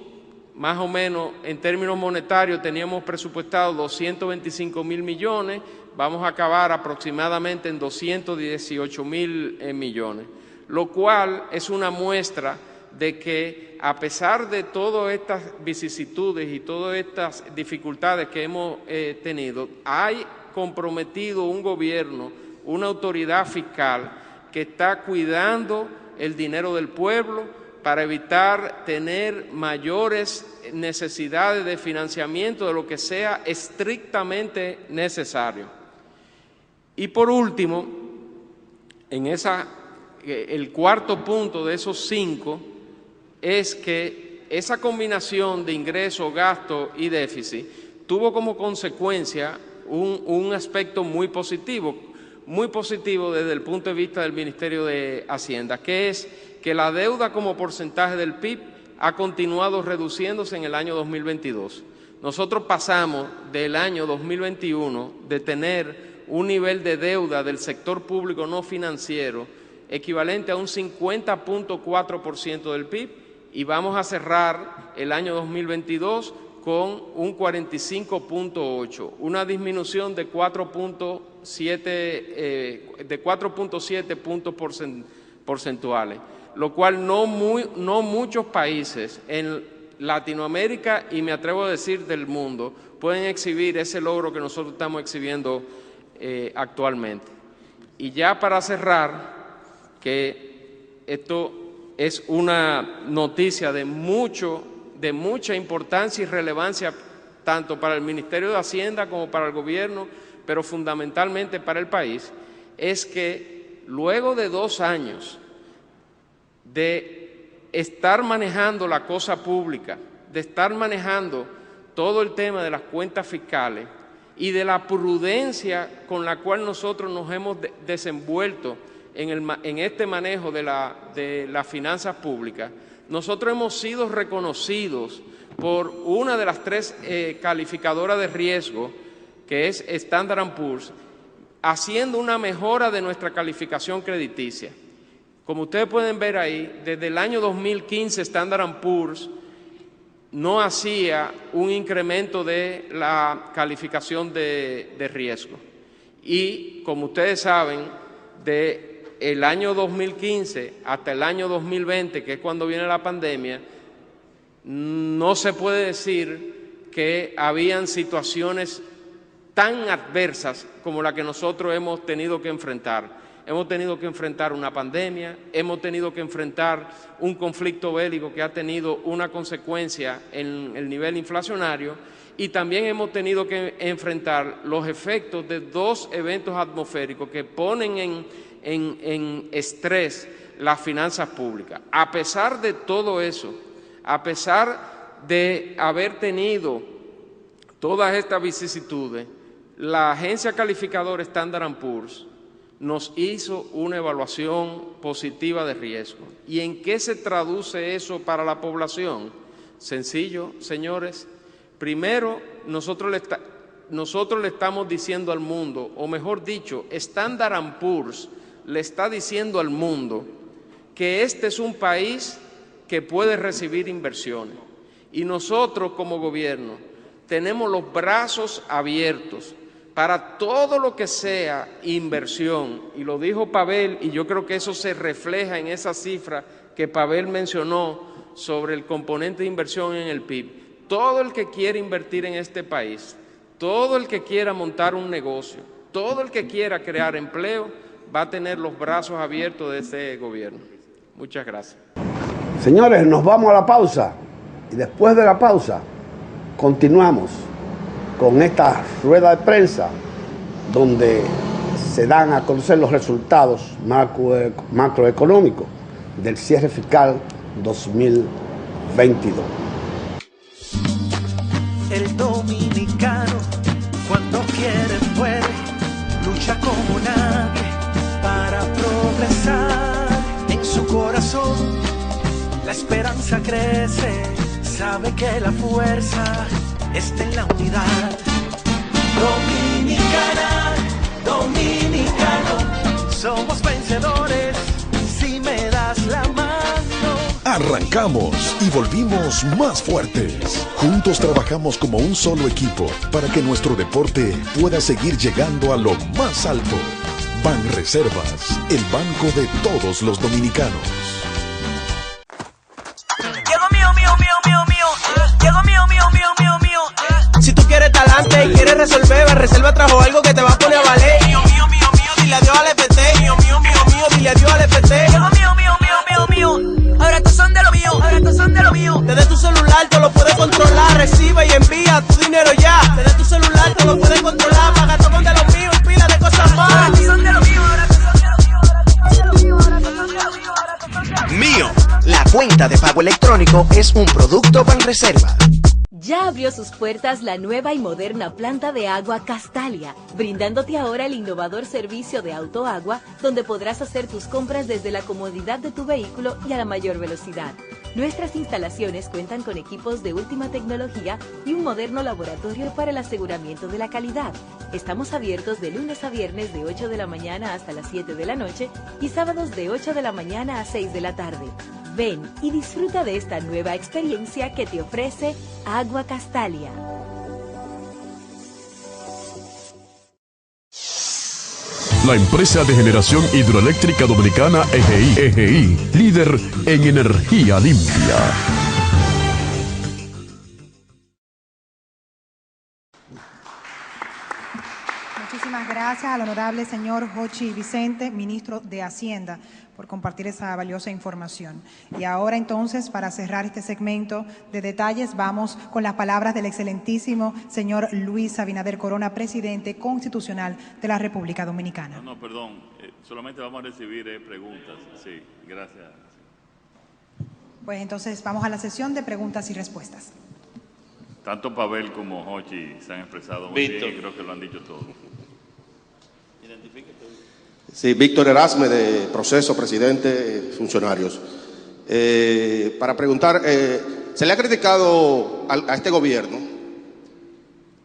más o menos en términos monetarios teníamos presupuestado 225.000 millones, vamos a acabar aproximadamente en 218.000 millones, lo cual es una muestra de que a pesar de todas estas vicisitudes y todas estas dificultades que hemos tenido, hay comprometido un gobierno, una autoridad fiscal que está cuidando el dinero del pueblo para evitar tener mayores necesidades de financiamiento de lo que sea estrictamente necesario. Y por último, el cuarto punto de esos 5 es que esa combinación de ingreso, gasto y déficit tuvo como consecuencia un aspecto muy positivo desde el punto de vista del Ministerio de Hacienda, que es que la deuda como porcentaje del PIB ha continuado reduciéndose en el año 2022. Nosotros pasamos del año 2021 de tener un nivel de deuda del sector público no financiero equivalente a un 50.4% del PIB y vamos a cerrar el año 2022 con un 45.8%, una disminución de 4.7 puntos porcentuales, lo cual no muchos países en Latinoamérica y me atrevo a decir del mundo pueden exhibir ese logro que nosotros estamos exhibiendo actualmente. Y ya para cerrar, que esto es una noticia de mucha importancia y relevancia tanto para el Ministerio de Hacienda como para el gobierno, pero fundamentalmente para el país, es que luego de 2 años de estar manejando la cosa pública, de estar manejando todo el tema de las cuentas fiscales y de la prudencia con la cual nosotros nos hemos desenvuelto en este manejo de las finanzas públicas, nosotros hemos sido reconocidos por una de las 3 calificadoras de riesgo, que es Standard & Poor's, haciendo una mejora de nuestra calificación crediticia. Como ustedes pueden ver ahí, desde el año 2015 Standard & Poor's no hacía un incremento de la calificación de riesgo. Y como ustedes saben, de el año 2015 hasta el año 2020, que es cuando viene la pandemia, no se puede decir que habían situaciones tan adversas como la que nosotros hemos tenido que enfrentar. Hemos tenido que enfrentar una pandemia, hemos tenido que enfrentar un conflicto bélico que ha tenido una consecuencia en el nivel inflacionario y también hemos tenido que enfrentar los efectos de 2 eventos atmosféricos que ponen en estrés las finanzas públicas. A pesar de todo eso, a pesar de haber tenido todas estas vicisitudes, la agencia calificadora Standard & Poor's nos hizo una evaluación positiva de riesgo. ¿Y en qué se traduce eso para la población? Sencillo, señores. Primero, nosotros le estamos diciendo al mundo, o mejor dicho, Standard & Poor's le está diciendo al mundo que este es un país que puede recibir inversiones. Y nosotros como gobierno tenemos los brazos abiertos para todo lo que sea inversión, y lo dijo Pavel, y yo creo que eso se refleja en esa cifra que Pavel mencionó sobre el componente de inversión en el PIB. Todo el que quiera invertir en este país, todo el que quiera montar un negocio, todo el que quiera crear empleo, va a tener los brazos abiertos de este gobierno. Muchas gracias. Señores, nos vamos a la pausa, y después de la pausa continuamos con esta rueda de prensa donde se dan a conocer los resultados macroeconómicos del cierre fiscal 2022. El dominicano, cuando quiere puede, lucha como nadie para progresar. En su corazón la esperanza crece, sabe que la fuerza está en la unidad. Dominicana, dominicano, somos vencedores si me das la mano. Arrancamos y volvimos más fuertes. Juntos trabajamos como un solo equipo para que nuestro deporte pueda seguir llegando a lo más alto. Banreservas, el banco de todos los dominicanos. Si tú quieres talante y quieres resolver, Banreservas trajo algo que te va a poner a valer. Mío, mío, mío, mío, dile adiós al FT. Mío, mío, mío, mío, dile adiós al FT. Mío, mío, mío, mío, mío, ahora estos son de lo mío, ahora estos son de lo mío. Desde tu celular tú lo puedes controlar, recibe y envía tu dinero ya. Desde tu celular tú lo puedes controlar, paga todo con de lo mío y pila de cosas más. Ahora estos son de lo mío, ahora estos son de lo mío, ahora estos son de lo mío, ahora estos son de lo mío, ahora estos son de lo mío. Mío. La cuenta de pago electrónico es un producto Banreservas. Ya abrió sus puertas la nueva y moderna planta de agua Castalia, brindándote ahora el innovador servicio de autoagua, donde podrás hacer tus compras desde la comodidad de tu vehículo y a la mayor velocidad. Nuestras instalaciones cuentan con equipos de última tecnología y un moderno laboratorio para el aseguramiento de la calidad. Estamos abiertos de lunes a viernes de 8 de la mañana hasta las 7 de la noche y sábados de 8 de la mañana a 6 de la tarde. Ven y disfruta de esta nueva experiencia que te ofrece Agua Castalia. La empresa de generación hidroeléctrica dominicana EGI, líder en energía limpia. Muchísimas gracias al honorable señor Jochi Vicente, ministro de Hacienda, por compartir esa valiosa información. Y ahora entonces, para cerrar este segmento de detalles, vamos con las palabras del excelentísimo señor Luis Abinader Corona, presidente constitucional de la República Dominicana. No, perdón, solamente vamos a recibir preguntas. Sí, gracias. Pues entonces vamos a la sesión de preguntas y respuestas. Tanto Pavel como Jochi se han expresado muy bien y creo que lo han dicho todo. Sí, Víctor Erasme, de Proceso, presidente, funcionarios. Para preguntar, se le ha criticado a este gobierno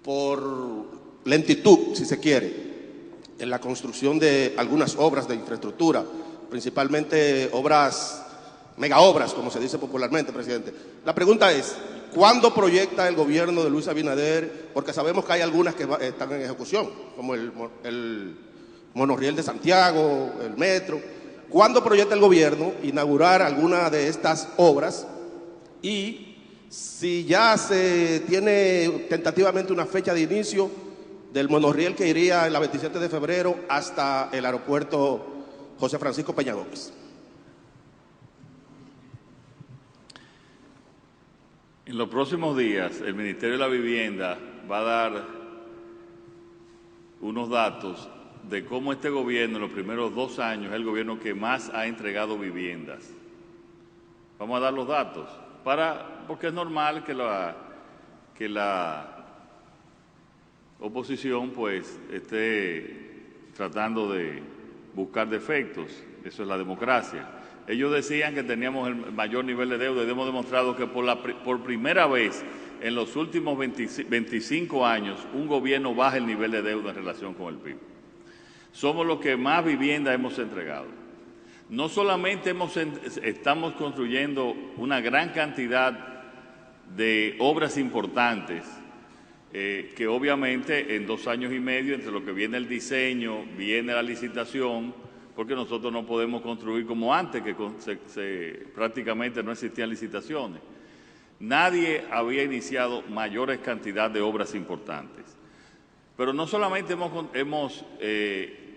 por lentitud, si se quiere, en la construcción de algunas obras de infraestructura, principalmente obras, megaobras, como se dice popularmente, presidente. La pregunta es, ¿cuándo proyecta el gobierno de Luis Abinader? Porque sabemos que hay algunas que están en ejecución, como el monorriel de Santiago, el metro. ¿Cuándo proyecta el gobierno inaugurar alguna de estas obras? Y si ya se tiene tentativamente una fecha de inicio del monorriel que iría la 27 de febrero hasta el aeropuerto José Francisco Peña Gómez. En los próximos días, el Ministerio de la Vivienda va a dar unos datos de cómo este gobierno en los primeros 2 años es el gobierno que más ha entregado viviendas. Vamos a dar los datos, porque es normal que la oposición pues esté tratando de buscar defectos. Eso es la democracia. Ellos decían que teníamos el mayor nivel de deuda y hemos demostrado que por primera vez en los últimos 25 años un gobierno baja el nivel de deuda en relación con el PIB. Somos los que más vivienda hemos entregado. No solamente estamos construyendo una gran cantidad de obras importantes, que obviamente en 2 años y medio, entre lo que viene el diseño, viene la licitación, porque nosotros no podemos construir como antes, que prácticamente no existían licitaciones. Nadie había iniciado mayores cantidades de obras importantes. Pero no solamente hemos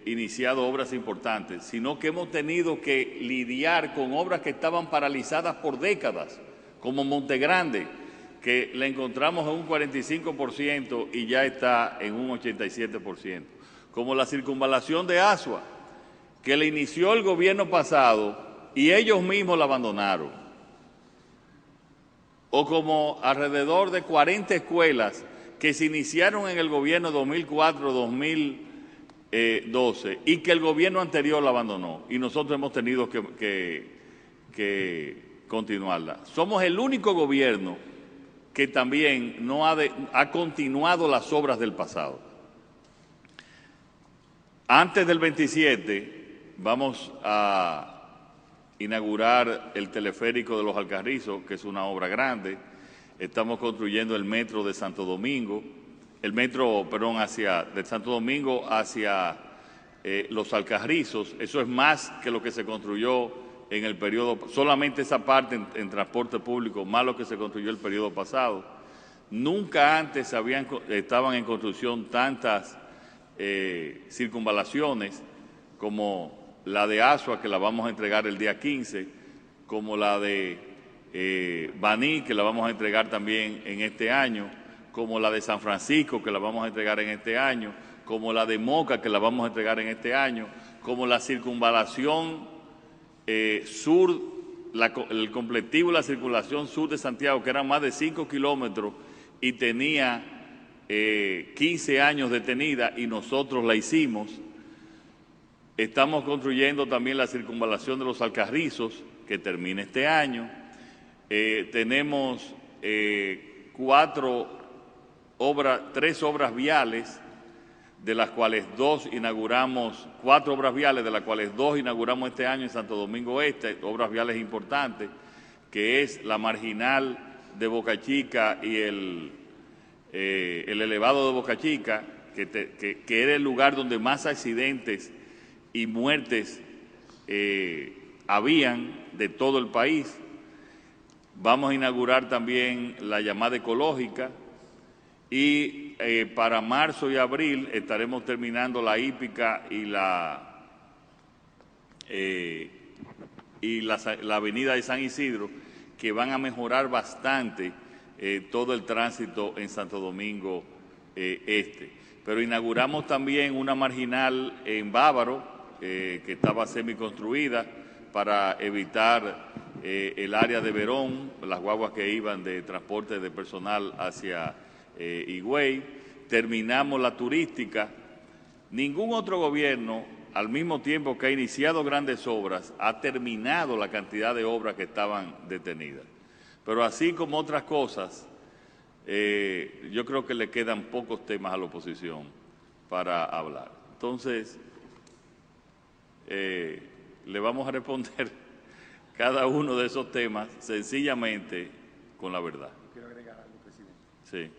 iniciado obras importantes, sino que hemos tenido que lidiar con obras que estaban paralizadas por décadas, como Montegrande, que la encontramos en un 45% y ya está en un 87%, como la circunvalación de Asua, que la inició el gobierno pasado y ellos mismos la abandonaron, o como alrededor de 40 escuelas que se iniciaron en el gobierno 2004-2012 y que el gobierno anterior la abandonó y nosotros hemos tenido que continuarla. Somos el único gobierno que también no ha continuado las obras del pasado. Antes del 27 vamos a inaugurar el teleférico de Los Alcarrizos, que es una obra grande. Estamos construyendo el metro de Santo Domingo, de Santo Domingo hacia Los Alcarrizos. Eso es más que lo que se construyó en el periodo, solamente esa parte en transporte público, más lo que se construyó el periodo pasado. Nunca antes estaban en construcción tantas circunvalaciones como la de Asua, que la vamos a entregar el día 15, como la de Baní, que la vamos a entregar también en este año, como la de San Francisco, que la vamos a entregar en este año, como la de Moca, que la vamos a entregar en este año, como la circunvalación sur, el completivo de la circulación sur de Santiago, que eran más de 5 kilómetros y tenía 15 años detenida y nosotros la hicimos. Estamos construyendo también la circunvalación de Los Alcarrizos, que termina este año. Tenemos 3 obras viales, de las cuales 4 obras viales, de las cuales 2 inauguramos este año en Santo Domingo Este, obras viales importantes, que es la marginal de Boca Chica y el elevado de Boca Chica, que era el lugar donde más accidentes y muertes habían de todo el país. Vamos a inaugurar también la llamada ecológica y para marzo y abril estaremos terminando la hípica y la avenida de San Isidro, que van a mejorar bastante todo el tránsito en Santo Domingo Este. Pero inauguramos también una marginal en Bávaro, que estaba semiconstruida para evitar el área de Verón, las guaguas que iban de transporte de personal hacia Higüey. Terminamos la turística. Ningún otro gobierno, al mismo tiempo que ha iniciado grandes obras, ha terminado la cantidad de obras que estaban detenidas. Pero así como otras cosas, yo creo que le quedan pocos temas a la oposición para hablar. Entonces, le vamos a responder cada uno de esos temas sencillamente con la verdad. Quiero agregar algo, presidente. Sí.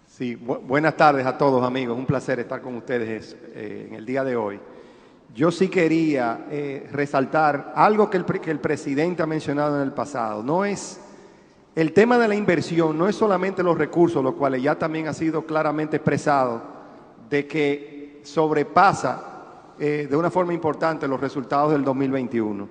Sí, buenas tardes a todos, amigos. Un placer estar con ustedes en el día de hoy. Yo sí quería resaltar algo que el presidente ha mencionado en el pasado. No es el tema de la inversión, no es solamente los recursos, los cuales ya también ha sido claramente expresado, de que sobrepasa de una forma importante los resultados del 2021,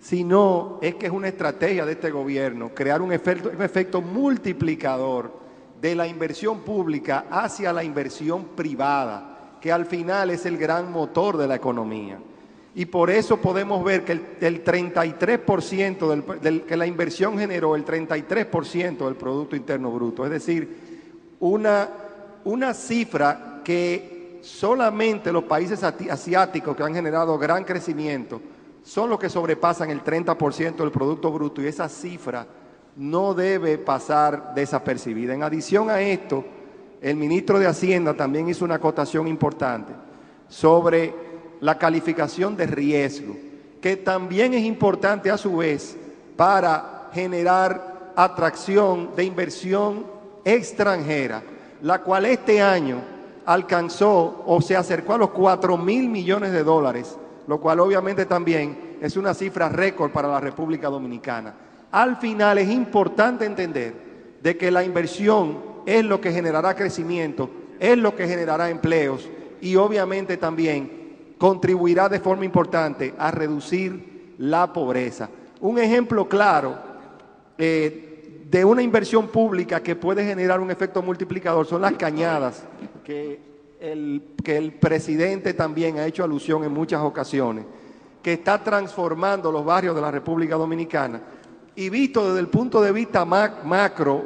sino es que es una estrategia de este gobierno crear un efecto multiplicador de la inversión pública hacia la inversión privada. que al final es el gran motor de la economía. Y por eso podemos ver que el 33% que la inversión generó el 33% del Producto Interno Bruto. Es decir, una cifra que solamente los países asiáticos que han generado gran crecimiento son los que sobrepasan el 30% del Producto Bruto, y esa cifra no debe pasar desapercibida. En adición a esto, el ministro de Hacienda también hizo una acotación importante sobre la calificación de riesgo, que también es importante a su vez para generar atracción de inversión extranjera, la cual este año alcanzó o se acercó a los 4.000 millones de dólares, lo cual obviamente también es una cifra récord para la República Dominicana. Al final es importante entender de que la inversión es lo que generará crecimiento, es lo que generará empleos y obviamente también contribuirá de forma importante a reducir la pobreza. Un ejemplo claro de una inversión pública que puede generar un efecto multiplicador son las cañadas, que el presidente también ha hecho alusión en muchas ocasiones, que está transformando los barrios de la República Dominicana. Y visto desde el punto de vista más macro,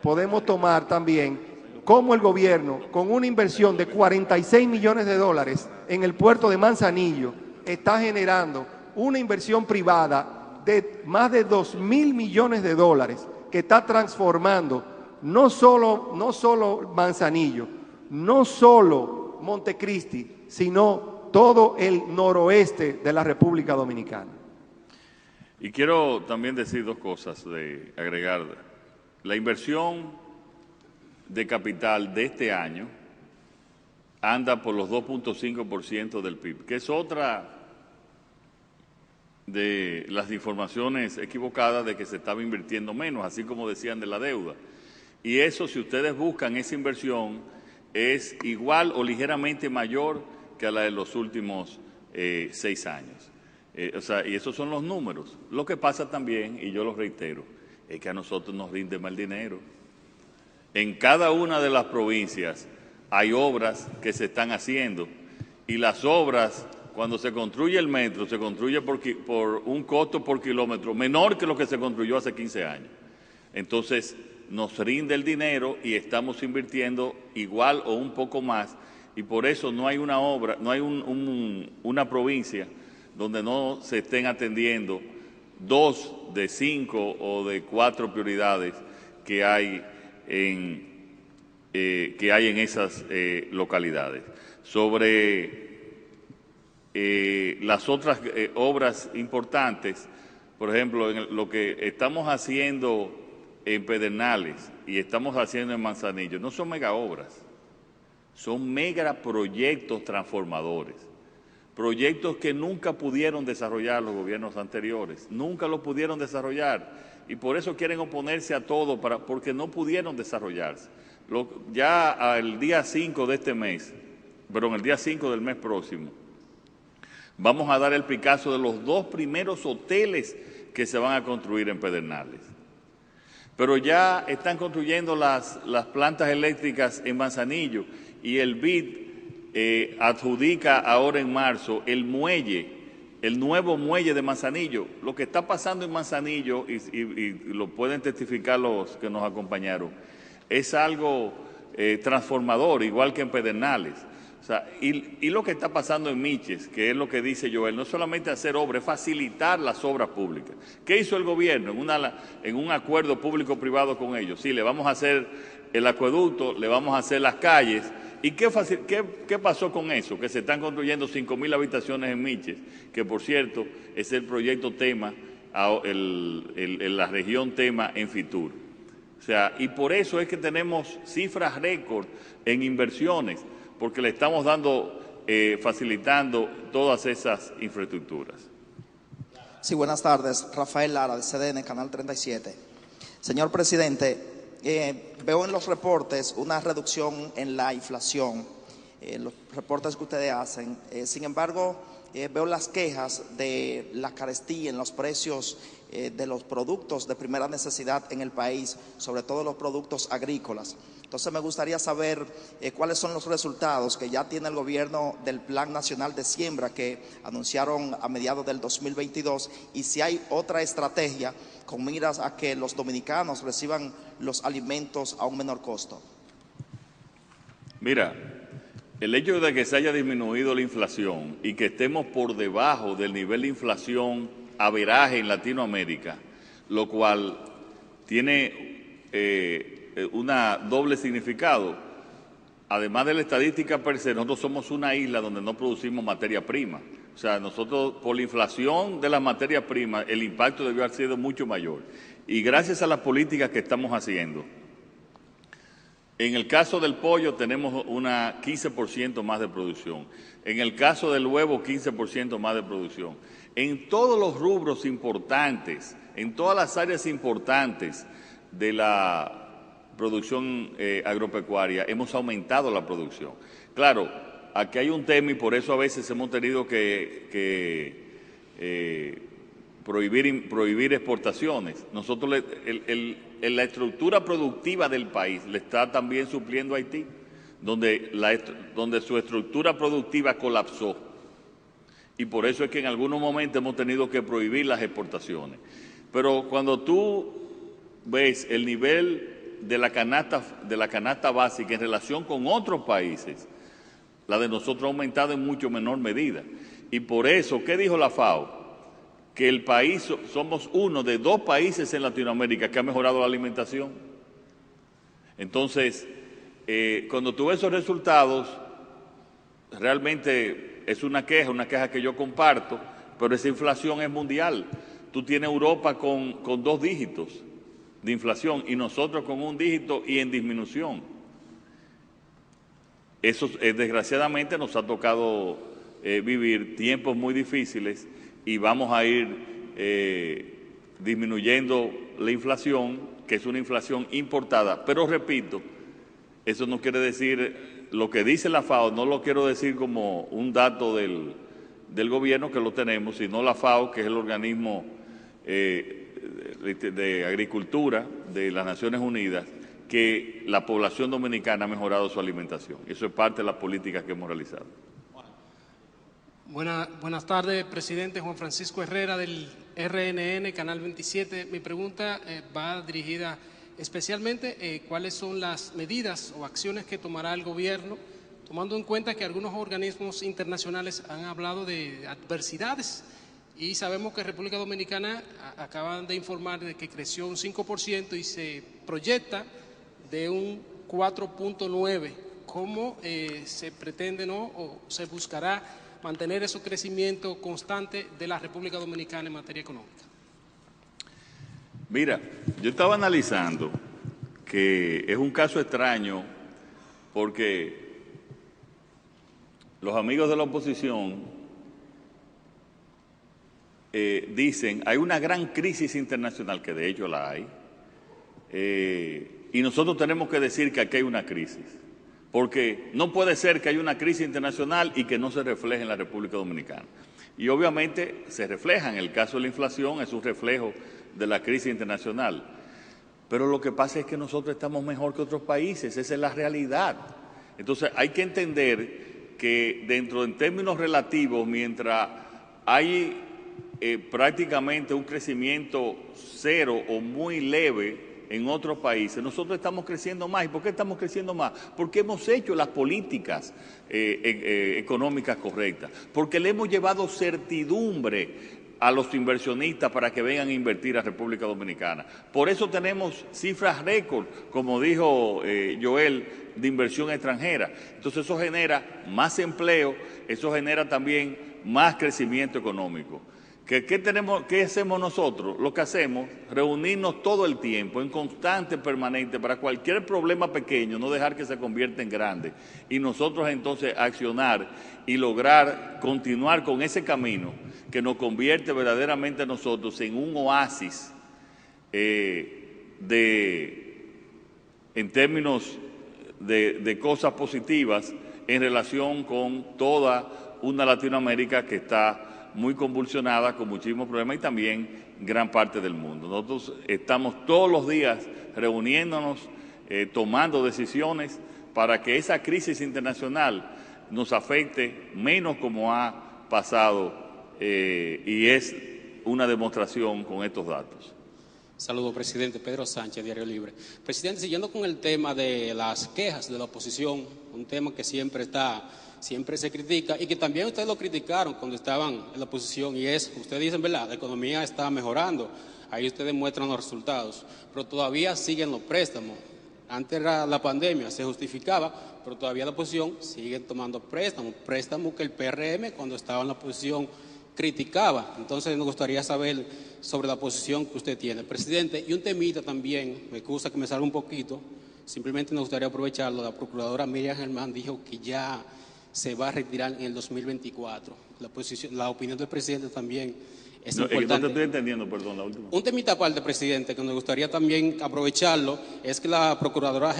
podemos tomar también cómo el gobierno, con una inversión de 46 millones de dólares en el puerto de Manzanillo, está generando una inversión privada de más de 2.000 millones de dólares que está transformando no solo Manzanillo, no solo Montecristi, sino todo el noroeste de la República Dominicana. Y quiero también decir dos cosas, de agregar. La inversión de capital de este año anda por los 2.5% del PIB, que es otra de las informaciones equivocadas de que se estaba invirtiendo menos, así como decían de la deuda. Y eso, si ustedes buscan esa inversión, es igual o ligeramente mayor que a la de los últimos 6 años. Y esos son los números. Lo que pasa también, y yo lo reitero, es que a nosotros nos rinde mal dinero. En cada una de las provincias hay obras que se están haciendo, y las obras, cuando se construye el metro, se construye por un costo por kilómetro menor que lo que se construyó hace 15 años. Entonces, nos rinde el dinero y estamos invirtiendo igual o un poco más, y por eso no hay una obra, no hay una provincia donde no se estén atendiendo 2 de 5 o de 4 prioridades que hay en esas localidades. Sobre las otras obras importantes, por ejemplo, lo que estamos haciendo en Pedernales y estamos haciendo en Manzanillo, no son mega obras, son megaproyectos transformadores, proyectos que nunca pudieron desarrollar los gobiernos anteriores, nunca lo pudieron desarrollar. Y por eso quieren oponerse a todo, porque no pudieron desarrollarse. Ya el día 5 de este mes, perdón, el día 5 del mes próximo, vamos a dar el picazo de los 2 primeros hoteles que se van a construir en Pedernales. Pero ya están construyendo las plantas eléctricas en Manzanillo, y el BID adjudica ahora en marzo el nuevo muelle de Manzanillo. Lo que está pasando en Manzanillo, y lo pueden testificar los que nos acompañaron, es algo transformador, igual que en Pedernales. O sea, y lo que está pasando en Miches, que es lo que dice Joel, no solamente hacer obras, es facilitar las obras públicas. ¿Qué hizo el gobierno en un acuerdo público-privado con ellos? Sí, le vamos a hacer el acueducto, le vamos a hacer las calles. ¿Y qué pasó con eso? Que se están construyendo 5.000 habitaciones en Miches, que por cierto es el proyecto Tema, en la región Tema en Fitur. O sea, y por eso es que tenemos cifras récord en inversiones, porque le estamos facilitando todas esas infraestructuras. Sí, buenas tardes. Rafael Lara, de CDN, Canal 37. Señor presidente, veo en los reportes una reducción en la inflación, los reportes que ustedes hacen. Sin embargo, veo las quejas de la carestía en los precios de los productos de primera necesidad en el país, sobre todo los productos agrícolas. Entonces me gustaría saber cuáles son los resultados que ya tiene el gobierno del Plan Nacional de Siembra que anunciaron a mediados del 2022 y si hay otra estrategia con miras a que los dominicanos reciban los alimentos a un menor costo. Mira, el hecho de que se haya disminuido la inflación y que estemos por debajo del nivel de inflación averaje en Latinoamérica, lo cual tiene una doble significado. Además de la estadística per se, nosotros somos una isla donde no producimos materia prima. O sea, nosotros, por la inflación de las materias primas, el impacto debió haber sido mucho mayor. Y gracias a las políticas que estamos haciendo, en el caso del pollo tenemos una 15% más de producción. En el caso del huevo, 15% más de producción. En todos los rubros importantes, en todas las áreas importantes de la producción agropecuaria, hemos aumentado la producción. Claro, aquí hay un tema y por eso a veces hemos tenido que prohibir exportaciones. Nosotros, la estructura productiva del país le está también supliendo a Haití, donde su estructura productiva colapsó. Y por eso es que en algunos momentos hemos tenido que prohibir las exportaciones. Pero cuando tú ves el nivel de la canasta básica en relación con otros países, la de nosotros ha aumentado en mucho menor medida. Y por eso, ¿qué dijo la FAO? Que el país, somos uno de 2 países en Latinoamérica que ha mejorado la alimentación. Entonces, cuando tú ves esos resultados, realmente es una queja que yo comparto, pero esa inflación es mundial. Tú tienes Europa con 2 dígitos de inflación y nosotros con 1 dígito y en disminución. Eso desgraciadamente nos ha tocado vivir tiempos muy difíciles y vamos a ir disminuyendo la inflación, que es una inflación importada. Pero repito, eso no quiere decir, lo que dice la FAO, no lo quiero decir como un dato del gobierno que lo tenemos, sino la FAO, que es el organismo de agricultura de las Naciones Unidas, que la población dominicana ha mejorado su alimentación. Eso es parte de las políticas que hemos realizado. Buenas tardes, presidente Juan Francisco Herrera del RNN, Canal 27. Mi pregunta va dirigida especialmente cuáles son las medidas o acciones que tomará el gobierno, tomando en cuenta que algunos organismos internacionales han hablado de adversidades y sabemos que República Dominicana acaban de informar de que creció un 5% y se proyecta de un 4.9%. ¿Cómo se pretende o se buscará mantener ese crecimiento constante de la República Dominicana en materia económica? Mira, yo estaba analizando que es un caso extraño porque los amigos de la oposición dicen hay una gran crisis internacional, que de hecho la hay, y nosotros tenemos que decir que aquí hay una crisis. Porque no puede ser que haya una crisis internacional y que no se refleje en la República Dominicana. Y obviamente se refleja, en el caso de la inflación, es un reflejo de la crisis internacional. Pero lo que pasa es que nosotros estamos mejor que otros países, esa es la realidad. Entonces hay que entender que dentro en términos relativos, mientras hay prácticamente un crecimiento cero o muy leve en otros países, nosotros estamos creciendo más. ¿Y por qué estamos creciendo más? Porque hemos hecho las políticas económicas correctas, porque le hemos llevado certidumbre a los inversionistas para que vengan a invertir a República Dominicana. Por eso tenemos cifras récord, como dijo Joel, de inversión extranjera. Entonces eso genera más empleo, eso genera también más crecimiento económico. ¿Qué hacemos nosotros? Lo que hacemos, reunirnos todo el tiempo, en constante, permanente, para cualquier problema pequeño, no dejar que se convierta en grande. Y nosotros entonces accionar y lograr continuar con ese camino que nos convierte verdaderamente a nosotros en un oasis en términos de cosas positivas en relación con toda una Latinoamérica que está muy convulsionada, con muchísimos problemas, y también gran parte del mundo. Nosotros estamos todos los días reuniéndonos, tomando decisiones para que esa crisis internacional nos afecte menos como ha pasado, y es una demostración con estos datos. Saludos, presidente. Pedro Sánchez, Diario Libre. Presidente, siguiendo con el tema de las quejas de la oposición, un tema que siempre se critica y que también ustedes lo criticaron cuando estaban en la oposición, y es, ustedes dicen, ¿verdad?, la economía está mejorando, ahí ustedes muestran los resultados, pero todavía siguen los préstamos. Antes era la pandemia, se justificaba, pero todavía la oposición sigue tomando préstamos que el PRM cuando estaba en la oposición criticaba. Entonces nos gustaría saber sobre la posición que usted tiene, presidente. Y un temita también, me excusa que me salga un poquito, simplemente nos gustaría aprovecharlo. La procuradora Miriam Germán dijo que ya se va a retirar en el 2024. La opinión del presidente también es importante. No te estoy entendiendo, perdón, la última. Un temita aparte, presidente, que nos gustaría también aprovecharlo, es que la procuradora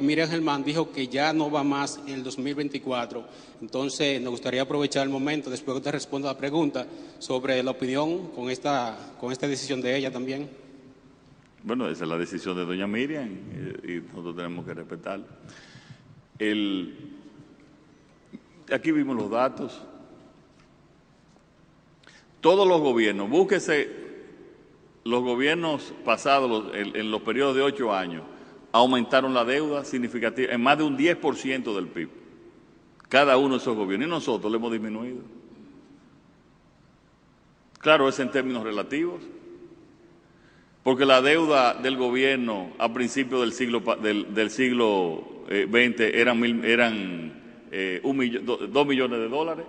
Miriam Germán dijo que ya no va más en el 2024. Entonces, nos gustaría aprovechar el momento, después que usted responda a la pregunta, sobre la opinión con esta decisión de ella también. Bueno, esa es la decisión de doña Miriam, y nosotros tenemos que respetarla. Aquí vimos los datos. Todos los gobiernos, búsquese los gobiernos pasados, en los periodos de 8 años, aumentaron la deuda significativa, en más de un 10% del PIB. Cada uno de esos gobiernos. Y nosotros lo hemos disminuido. Claro, es en términos relativos. Porque la deuda del gobierno a principios del siglo XX eran 2 millones de dólares.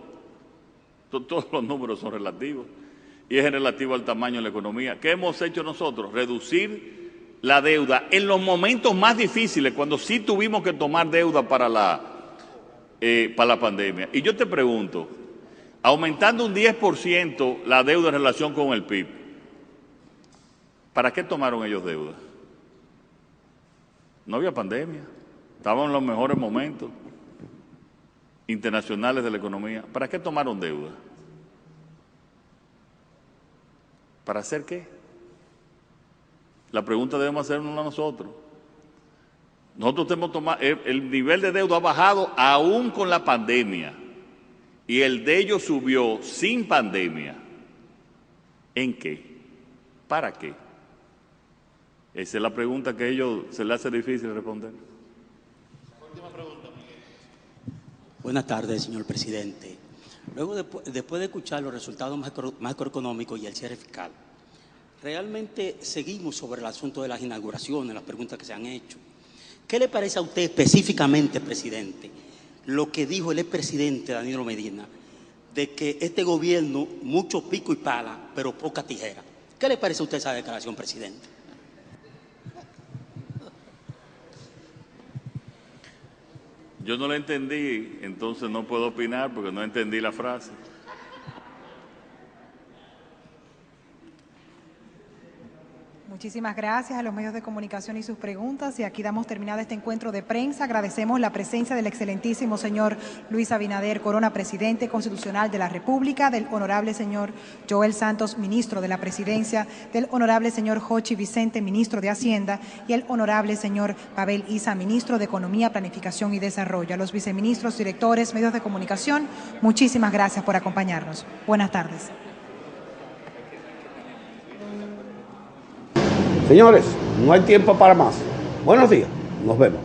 Todos los números son relativos, y es relativo al tamaño de la economía. ¿Qué hemos hecho nosotros? Reducir la deuda en los momentos más difíciles, cuando sí tuvimos que tomar deuda para la pandemia. Y yo te pregunto, aumentando un 10% la deuda en relación con el PIB, ¿para qué tomaron ellos deuda? No había pandemia, estaban en los mejores momentos internacionales de la economía. ¿Para qué tomaron deuda? ¿Para hacer qué? La pregunta debemos hacernos a nosotros. Nosotros tenemos tomado, el nivel de deuda ha bajado aún con la pandemia, y el de ellos subió sin pandemia. ¿En qué? ¿Para qué? Esa es la pregunta que a ellos se les hace difícil responder. Última pregunta. Buenas tardes, señor presidente. Luego, después de escuchar los resultados macroeconómicos y el cierre fiscal, realmente seguimos sobre el asunto de las inauguraciones, las preguntas que se han hecho. ¿Qué le parece a usted específicamente, presidente, lo que dijo el expresidente Danilo Medina, de que este gobierno, mucho pico y pala, pero poca tijera? ¿Qué le parece a usted esa declaración, presidente? Yo no la entendí, entonces no puedo opinar porque no entendí la frase. Muchísimas gracias a los medios de comunicación y sus preguntas. Y aquí damos terminado este encuentro de prensa. Agradecemos la presencia del excelentísimo señor Luis Abinader Corona, presidente constitucional de la República, del honorable señor Joel Santos, ministro de la Presidencia, del honorable señor Jochi Vicente, ministro de Hacienda, y el honorable señor Pavel Isa, ministro de Economía, Planificación y Desarrollo. A los viceministros, directores, medios de comunicación, muchísimas gracias por acompañarnos. Buenas tardes. Señores, no hay tiempo para más. Buenos días, nos vemos.